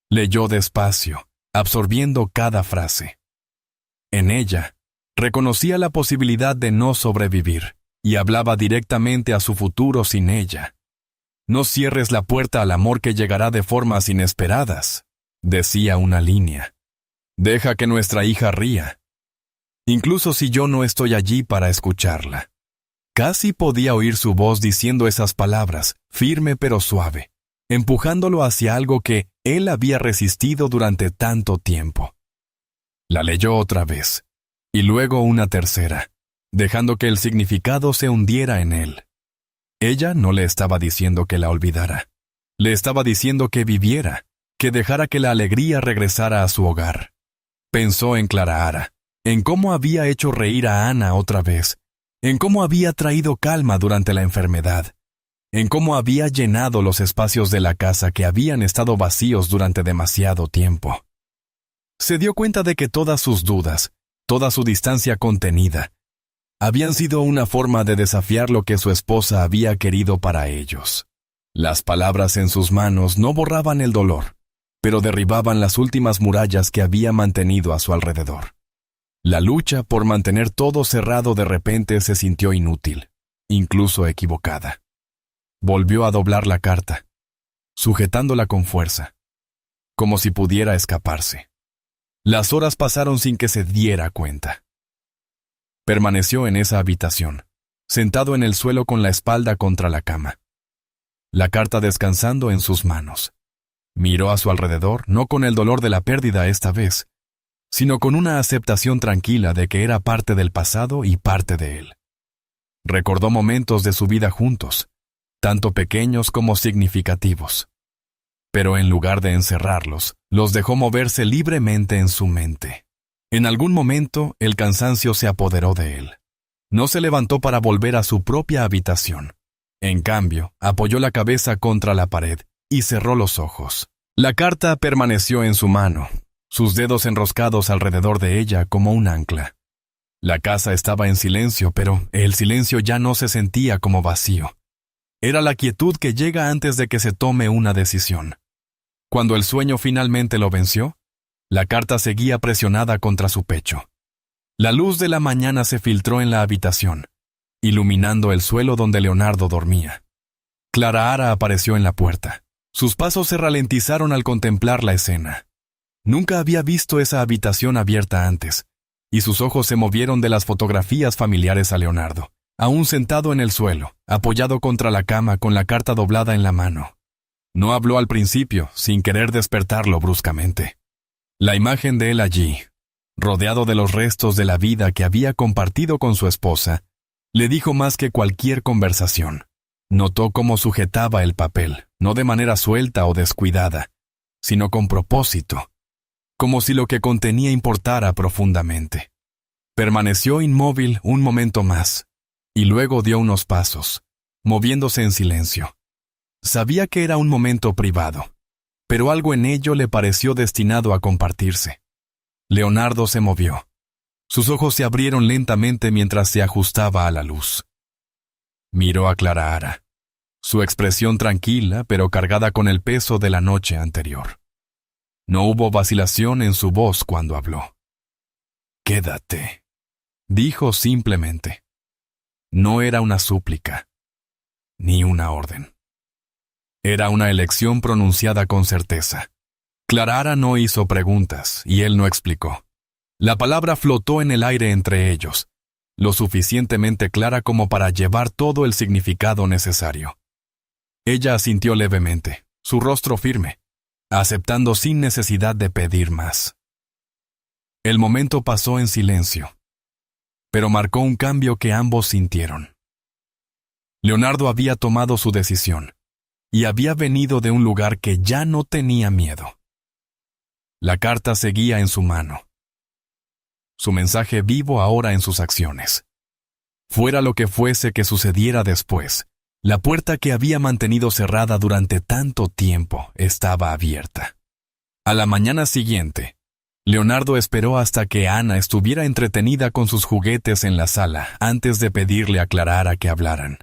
Leyó despacio, absorbiendo cada frase. En ella, reconocía la posibilidad de no sobrevivir, y hablaba directamente a su futuro sin ella. No cierres la puerta al amor que llegará de formas inesperadas, decía una línea. Deja que nuestra hija ría, incluso si yo no estoy allí para escucharla. Casi podía oír su voz diciendo esas palabras, firme pero suave, empujándolo hacia algo que él había resistido durante tanto tiempo. La leyó otra vez, y luego una tercera, dejando que el significado se hundiera en él. Ella no le estaba diciendo que la olvidara, le estaba diciendo que viviera, que dejara que la alegría regresara a su hogar. Pensó en Clara, en cómo había hecho reír a Ana otra vez, en cómo había traído calma durante la enfermedad, en cómo había llenado los espacios de la casa que habían estado vacíos durante demasiado tiempo. Se dio cuenta de que todas sus dudas, toda su distancia contenida, habían sido una forma de desafiar lo que su esposa había querido para ellos. Las palabras en sus manos no borraban el dolor, pero derribaban las últimas murallas que había mantenido a su alrededor. La lucha por mantener todo cerrado de repente se sintió inútil, incluso equivocada. Volvió a doblar la carta, sujetándola con fuerza, como si pudiera escaparse. Las horas pasaron sin que se diera cuenta. Permaneció en esa habitación, sentado en el suelo con la espalda contra la cama, la carta descansando en sus manos. Miró a su alrededor, no con el dolor de la pérdida esta vez, sino con una aceptación tranquila de que era parte del pasado y parte de él. Recordó momentos de su vida juntos, tanto pequeños como significativos. Pero en lugar de encerrarlos, los dejó moverse libremente en su mente. En algún momento, el cansancio se apoderó de él. No se levantó para volver a su propia habitación. En cambio, apoyó la cabeza contra la pared y cerró los ojos. La carta permaneció en su mano, sus dedos enroscados alrededor de ella como un ancla. La casa estaba en silencio, pero el silencio ya no se sentía como vacío. Era la quietud que llega antes de que se tome una decisión. Cuando el sueño finalmente lo venció, la carta seguía presionada contra su pecho. La luz de la mañana se filtró en la habitación, iluminando el suelo donde Leonardo dormía. Clara apareció en la puerta. Sus pasos se ralentizaron al contemplar la escena. Nunca había visto esa habitación abierta antes, y sus ojos se movieron de las fotografías familiares a Leonardo, aún sentado en el suelo, apoyado contra la cama con la carta doblada en la mano. No habló al principio, sin querer despertarlo bruscamente. La imagen de él allí, rodeado de los restos de la vida que había compartido con su esposa, le dijo más que cualquier conversación. Notó cómo sujetaba el papel, no de manera suelta o descuidada, sino con propósito, como si lo que contenía importara profundamente. Permaneció inmóvil un momento más, y luego dio unos pasos, moviéndose en silencio. Sabía que era un momento privado, pero algo en ello le pareció destinado a compartirse. Leonardo se movió. Sus ojos se abrieron lentamente mientras se ajustaba a la luz. Miró a Clarahara, su expresión tranquila pero cargada con el peso de la noche anterior. No hubo vacilación en su voz cuando habló. «Quédate», dijo simplemente. No era una súplica, ni una orden. Era una elección pronunciada con certeza. Clarahara no hizo preguntas y él no explicó. La palabra flotó en el aire entre ellos, lo suficientemente clara como para llevar todo el significado necesario. Ella asintió levemente, su rostro firme, aceptando sin necesidad de pedir más. El momento pasó en silencio, pero marcó un cambio que ambos sintieron. Leonardo había tomado su decisión, y había venido de un lugar que ya no tenía miedo. La carta seguía en su mano. Su mensaje vivo ahora en sus acciones. Fuera lo que fuese que sucediera después, la puerta que había mantenido cerrada durante tanto tiempo estaba abierta. A la mañana siguiente, Leonardo esperó hasta que Ana estuviera entretenida con sus juguetes en la sala antes de pedirle a Clarahara que hablaran.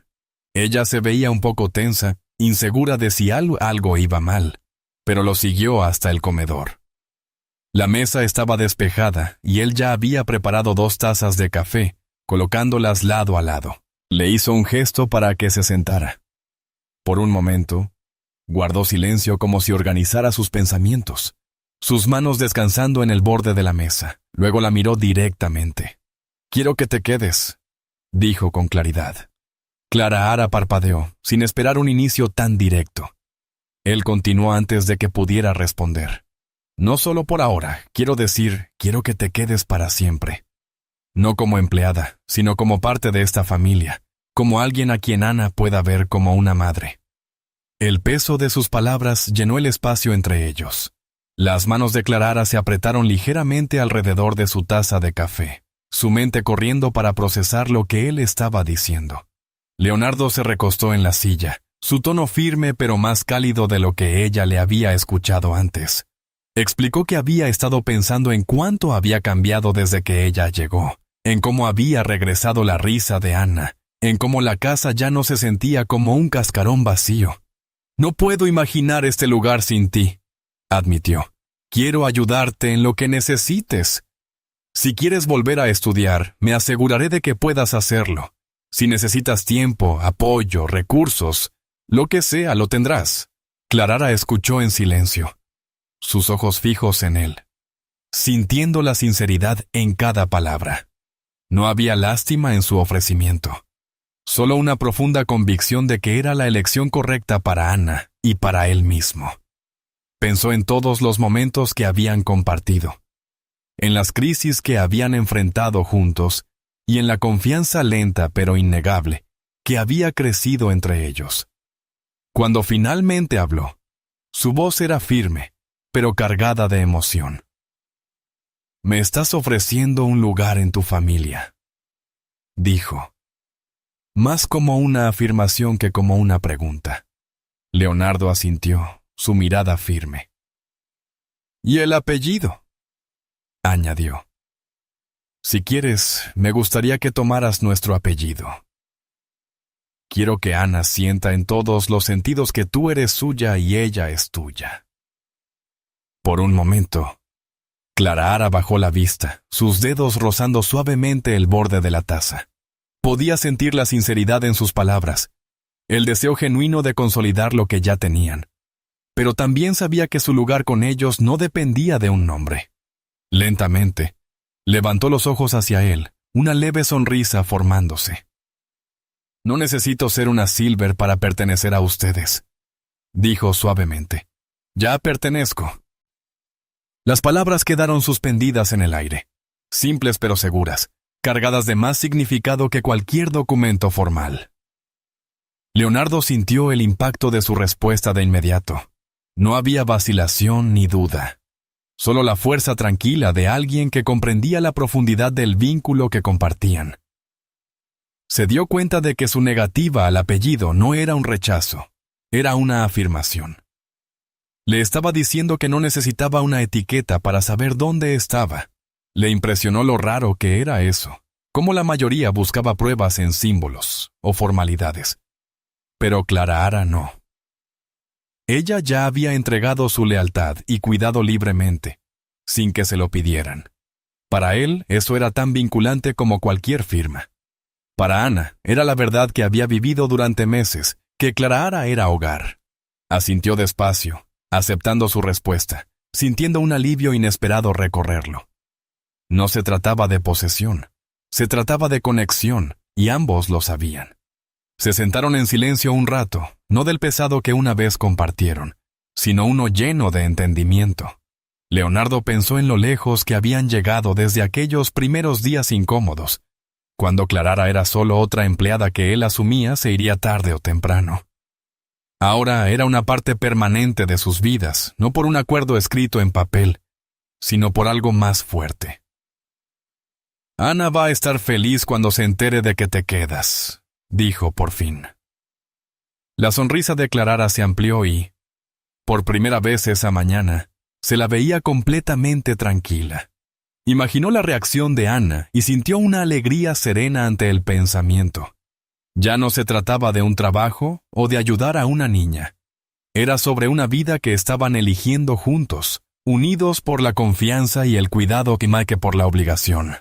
Ella se veía un poco tensa, insegura de si algo iba mal, pero lo siguió hasta el comedor. La mesa estaba despejada y él ya había preparado 2 tazas de café, colocándolas lado a lado. Le hizo un gesto para que se sentara. Por un momento, guardó silencio como si organizara sus pensamientos, sus manos descansando en el borde de la mesa. Luego la miró directamente. «Quiero que te quedes», dijo con claridad. Clarahara parpadeó, sin esperar un inicio tan directo. Él continuó antes de que pudiera responder. «No solo por ahora, quiero que te quedes para siempre. No como empleada, sino como parte de esta familia, como alguien a quien Ana pueda ver como una madre». El peso de sus palabras llenó el espacio entre ellos. Las manos de Clarahara se apretaron ligeramente alrededor de su taza de café, su mente corriendo para procesar lo que él estaba diciendo. Leonardo se recostó en la silla, su tono firme pero más cálido de lo que ella le había escuchado antes. Explicó que había estado pensando en cuánto había cambiado desde que ella llegó, en cómo había regresado la risa de Ana, en cómo la casa ya no se sentía como un cascarón vacío. «No puedo imaginar este lugar sin ti», admitió. «Quiero ayudarte en lo que necesites. Si quieres volver a estudiar, me aseguraré de que puedas hacerlo. Si necesitas tiempo, apoyo, recursos, lo que sea, lo tendrás». Clarahara escuchó en silencio, sus ojos fijos en él, sintiendo la sinceridad en cada palabra. No había lástima en su ofrecimiento, solo una profunda convicción de que era la elección correcta para Ana y para él mismo. Pensó en todos los momentos que habían compartido, en las crisis que habían enfrentado juntos y en la confianza lenta pero innegable que había crecido entre ellos. Cuando finalmente habló, su voz era firme, pero cargada de emoción. «Me estás ofreciendo un lugar en tu familia», dijo, más como una afirmación que como una pregunta. Leonardo asintió, su mirada firme. «¿Y el apellido?», añadió. «Si quieres, me gustaría que tomaras nuestro apellido. Quiero que Ana sienta en todos los sentidos que tú eres suya y ella es tuya». Por un momento, Clarahara bajó la vista, sus dedos rozando suavemente el borde de la taza. Podía sentir la sinceridad en sus palabras, el deseo genuino de consolidar lo que ya tenían. Pero también sabía que su lugar con ellos no dependía de un nombre. Lentamente, levantó los ojos hacia él, una leve sonrisa formándose. «No necesito ser una Silver para pertenecer a ustedes», dijo suavemente. «Ya pertenezco». Las palabras quedaron suspendidas en el aire, simples pero seguras, cargadas de más significado que cualquier documento formal. Leonardo sintió el impacto de su respuesta de inmediato. No había vacilación ni duda. solo la fuerza tranquila de alguien que comprendía la profundidad del vínculo que compartían. Se dio cuenta de que su negativa al apellido no era un rechazo, era una afirmación. Le estaba diciendo que no necesitaba una etiqueta para saber dónde estaba. Le impresionó lo raro que era eso, cómo la mayoría buscaba pruebas en símbolos o formalidades. Pero Clara no. Ella ya había entregado su lealtad y cuidado libremente, sin que se lo pidieran. Para él, eso era tan vinculante como cualquier firma. Para Ana, era la verdad que había vivido durante meses, que Clara era hogar. Asintió despacio, aceptando su respuesta, sintiendo un alivio inesperado recorrerlo. No se trataba de posesión, se trataba de conexión, y ambos lo sabían. Se sentaron en silencio un rato, no del pesado que una vez compartieron, sino uno lleno de entendimiento. Leonardo pensó en lo lejos que habían llegado desde aquellos primeros días incómodos. Cuando Clara era solo otra empleada que él asumía se iría tarde o temprano. Ahora era una parte permanente de sus vidas, no por un acuerdo escrito en papel, sino por algo más fuerte. Ana va a estar feliz cuando se entere de que te quedas, dijo por fin. La sonrisa de Clara se amplió y, por primera vez esa mañana, se la veía completamente tranquila. Imaginó la reacción de Ana y sintió una alegría serena ante el pensamiento. Ya no se trataba de un trabajo o de ayudar a una niña. Era sobre una vida que estaban eligiendo juntos, unidos por la confianza y el cuidado más que por la obligación.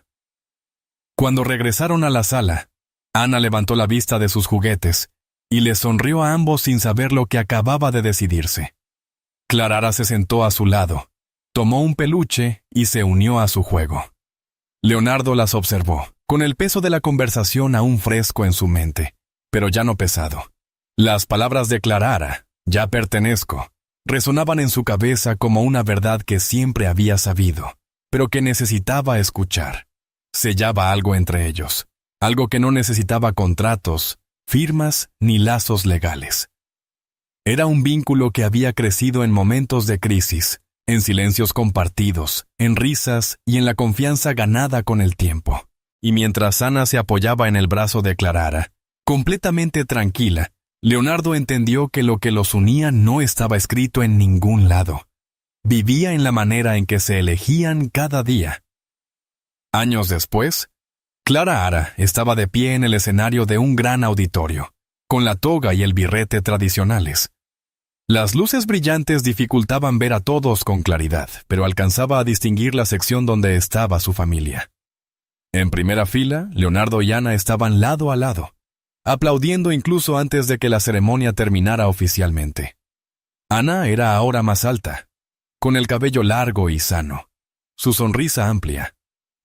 Cuando regresaron a la sala, Ana levantó la vista de sus juguetes y les sonrió a ambos sin saber lo que acababa de decidirse. Clara se sentó a su lado, tomó un peluche y se unió a su juego. Leonardo las observó, con el peso de la conversación aún fresco en su mente, pero ya no pesado. Las palabras de Clara, ya pertenezco, resonaban en su cabeza como una verdad que siempre había sabido, pero que necesitaba escuchar. Sellaba algo entre ellos, algo que no necesitaba contratos, firmas ni lazos legales. Era un vínculo que había crecido en momentos de crisis, en silencios compartidos, en risas y en la confianza ganada con el tiempo. Y mientras Ana se apoyaba en el brazo de Clara, completamente tranquila, Leonardo entendió que lo que los unía no estaba escrito en ningún lado. Vivía en la manera en que se elegían cada día. Años después, Clara estaba de pie en el escenario de un gran auditorio, con la toga y el birrete tradicionales. Las luces brillantes dificultaban ver a todos con claridad, pero alcanzaba a distinguir la sección donde estaba su familia. En primera fila, Leonardo y Ana estaban lado a lado, aplaudiendo incluso antes de que la ceremonia terminara oficialmente. Ana era ahora más alta, con el cabello largo y sano, su sonrisa amplia.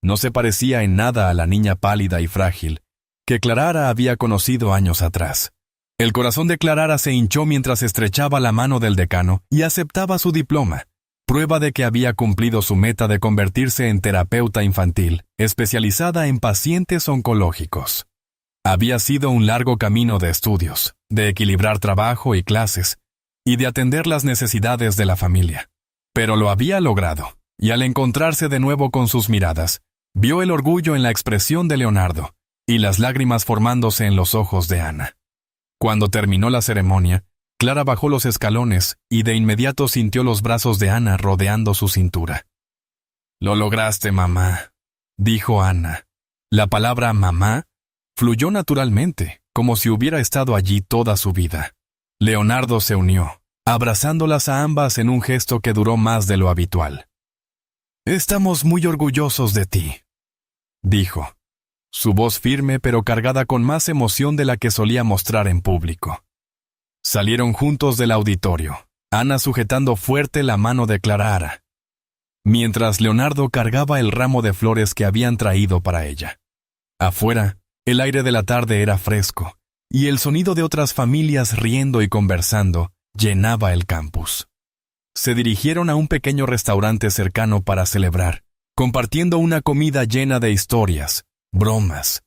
No se parecía en nada a la niña pálida y frágil que Clara había conocido años atrás. El corazón de Clara se hinchó mientras estrechaba la mano del decano y aceptaba su diploma, prueba de que había cumplido su meta de convertirse en terapeuta infantil, especializada en pacientes oncológicos. Había sido un largo camino de estudios, de equilibrar trabajo y clases, y de atender las necesidades de la familia. Pero lo había logrado, y al encontrarse de nuevo con sus miradas, vio el orgullo en la expresión de Leonardo, y las lágrimas formándose en los ojos de Ana. Cuando terminó la ceremonia, Clara bajó los escalones y de inmediato sintió los brazos de Ana rodeando su cintura. «Lo lograste, mamá», dijo Ana. La palabra mamá fluyó naturalmente, como si hubiera estado allí toda su vida. Leonardo se unió, abrazándolas a ambas en un gesto que duró más de lo habitual. «Estamos muy orgullosos de ti», dijo. Su voz firme pero cargada con más emoción de la que solía mostrar en público. Salieron juntos del auditorio, Ana sujetando fuerte la mano de Clara, mientras Leonardo cargaba el ramo de flores que habían traído para ella. Afuera, el aire de la tarde era fresco, y el sonido de otras familias riendo y conversando llenaba el campus. Se dirigieron a un pequeño restaurante cercano para celebrar, compartiendo una comida llena de historias, bromas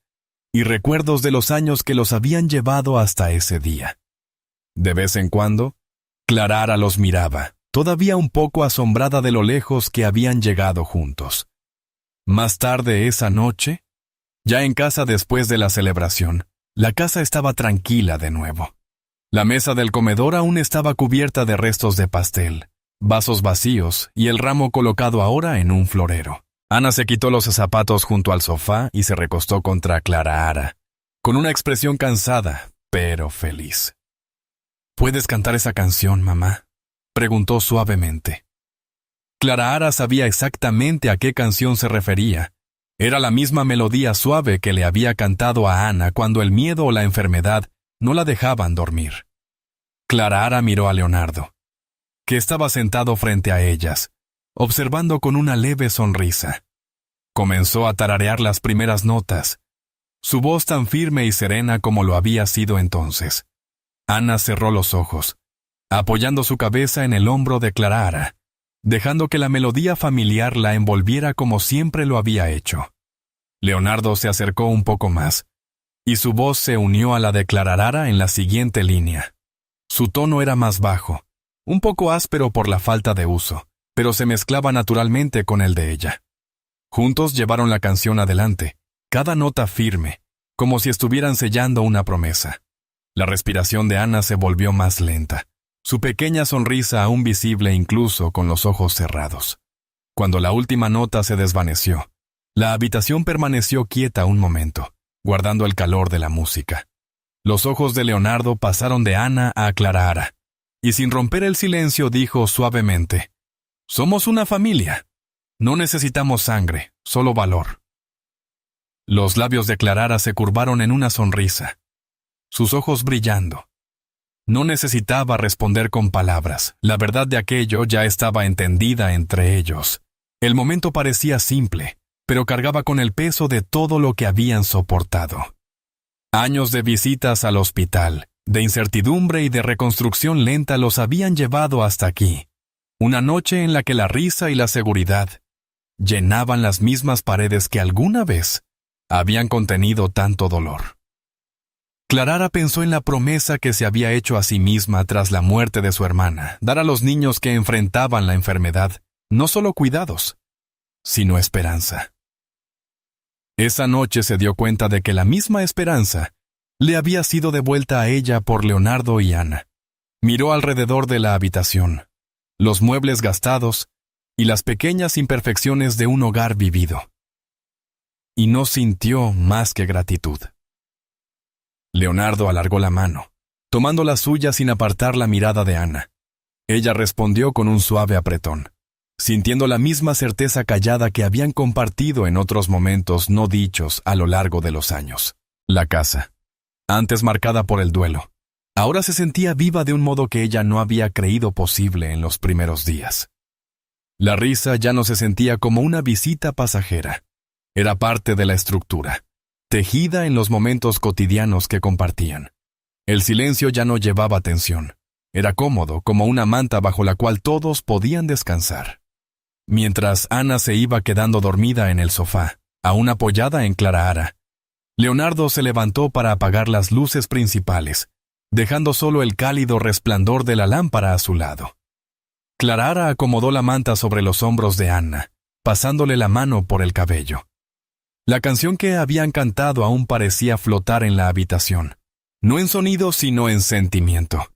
y recuerdos de los años que los habían llevado hasta ese día. De vez en cuando, Clara los miraba, todavía un poco asombrada de lo lejos que habían llegado juntos. Más tarde esa noche, ya en casa después de la celebración, la casa estaba tranquila de nuevo. La mesa del comedor aún estaba cubierta de restos de pastel, vasos vacíos y el ramo colocado ahora en un florero. Ana se quitó los zapatos junto al sofá y se recostó contra Clara Ara, con una expresión cansada, pero feliz. ¿Puedes cantar esa canción, mamá?, preguntó suavemente. Clara Ara sabía exactamente a qué canción se refería. Era la misma melodía suave que le había cantado a Ana cuando el miedo o la enfermedad no la dejaban dormir. Clara Ara miró a Leonardo, que estaba sentado frente a ellas, observando con una leve sonrisa. Comenzó a tararear las primeras notas, su voz tan firme y serena como lo había sido entonces. Ana cerró los ojos, apoyando su cabeza en el hombro de Clara Ara, dejando que la melodía familiar la envolviera como siempre lo había hecho. Leonardo se acercó un poco más, y su voz se unió a la de Clara Ara en la siguiente línea. Su tono era más bajo, un poco áspero por la falta de uso, pero se mezclaba naturalmente con el de ella. Juntos llevaron la canción adelante, cada nota firme, como si estuvieran sellando una promesa. La respiración de Ana se volvió más lenta, su pequeña sonrisa aún visible incluso con los ojos cerrados. Cuando la última nota se desvaneció, la habitación permaneció quieta un momento, guardando el calor de la música. Los ojos de Leonardo pasaron de Ana a Clara Ara, y sin romper el silencio dijo suavemente: «Somos una familia. No necesitamos sangre, solo valor». Los labios de Clara Ara se curvaron en una sonrisa, sus ojos brillando. No necesitaba responder con palabras, la verdad de aquello ya estaba entendida entre ellos. El momento parecía simple, pero cargaba con el peso de todo lo que habían soportado. Años de visitas al hospital, de incertidumbre y de reconstrucción lenta los habían llevado hasta aquí. Una noche en la que la risa y la seguridad llenaban las mismas paredes que alguna vez habían contenido tanto dolor. Clara Ara pensó en la promesa que se había hecho a sí misma tras la muerte de su hermana, dar a los niños que enfrentaban la enfermedad no solo cuidados, sino esperanza. Esa noche se dio cuenta de que la misma esperanza le había sido devuelta a ella por Leonardo y Ana. Miró alrededor de la habitación, los muebles gastados y las pequeñas imperfecciones de un hogar vivido. Y no sintió más que gratitud. Leonardo alargó la mano, tomando la suya sin apartar la mirada de Ana. Ella respondió con un suave apretón, sintiendo la misma certeza callada que habían compartido en otros momentos no dichos a lo largo de los años. La casa, antes marcada por el duelo, ahora se sentía viva de un modo que ella no había creído posible en los primeros días. La risa ya no se sentía como una visita pasajera, era parte de la estructura, tejida en los momentos cotidianos que compartían. El silencio ya no llevaba tensión, era cómodo como una manta bajo la cual todos podían descansar. Mientras Ana se iba quedando dormida en el sofá, aún apoyada en Clara Ara, Leonardo se levantó para apagar las luces principales, dejando solo el cálido resplandor de la lámpara a su lado. Clara Ara acomodó la manta sobre los hombros de Ana, pasándole la mano por el cabello. La canción que habían cantado aún parecía flotar en la habitación, no en sonido sino en sentimiento.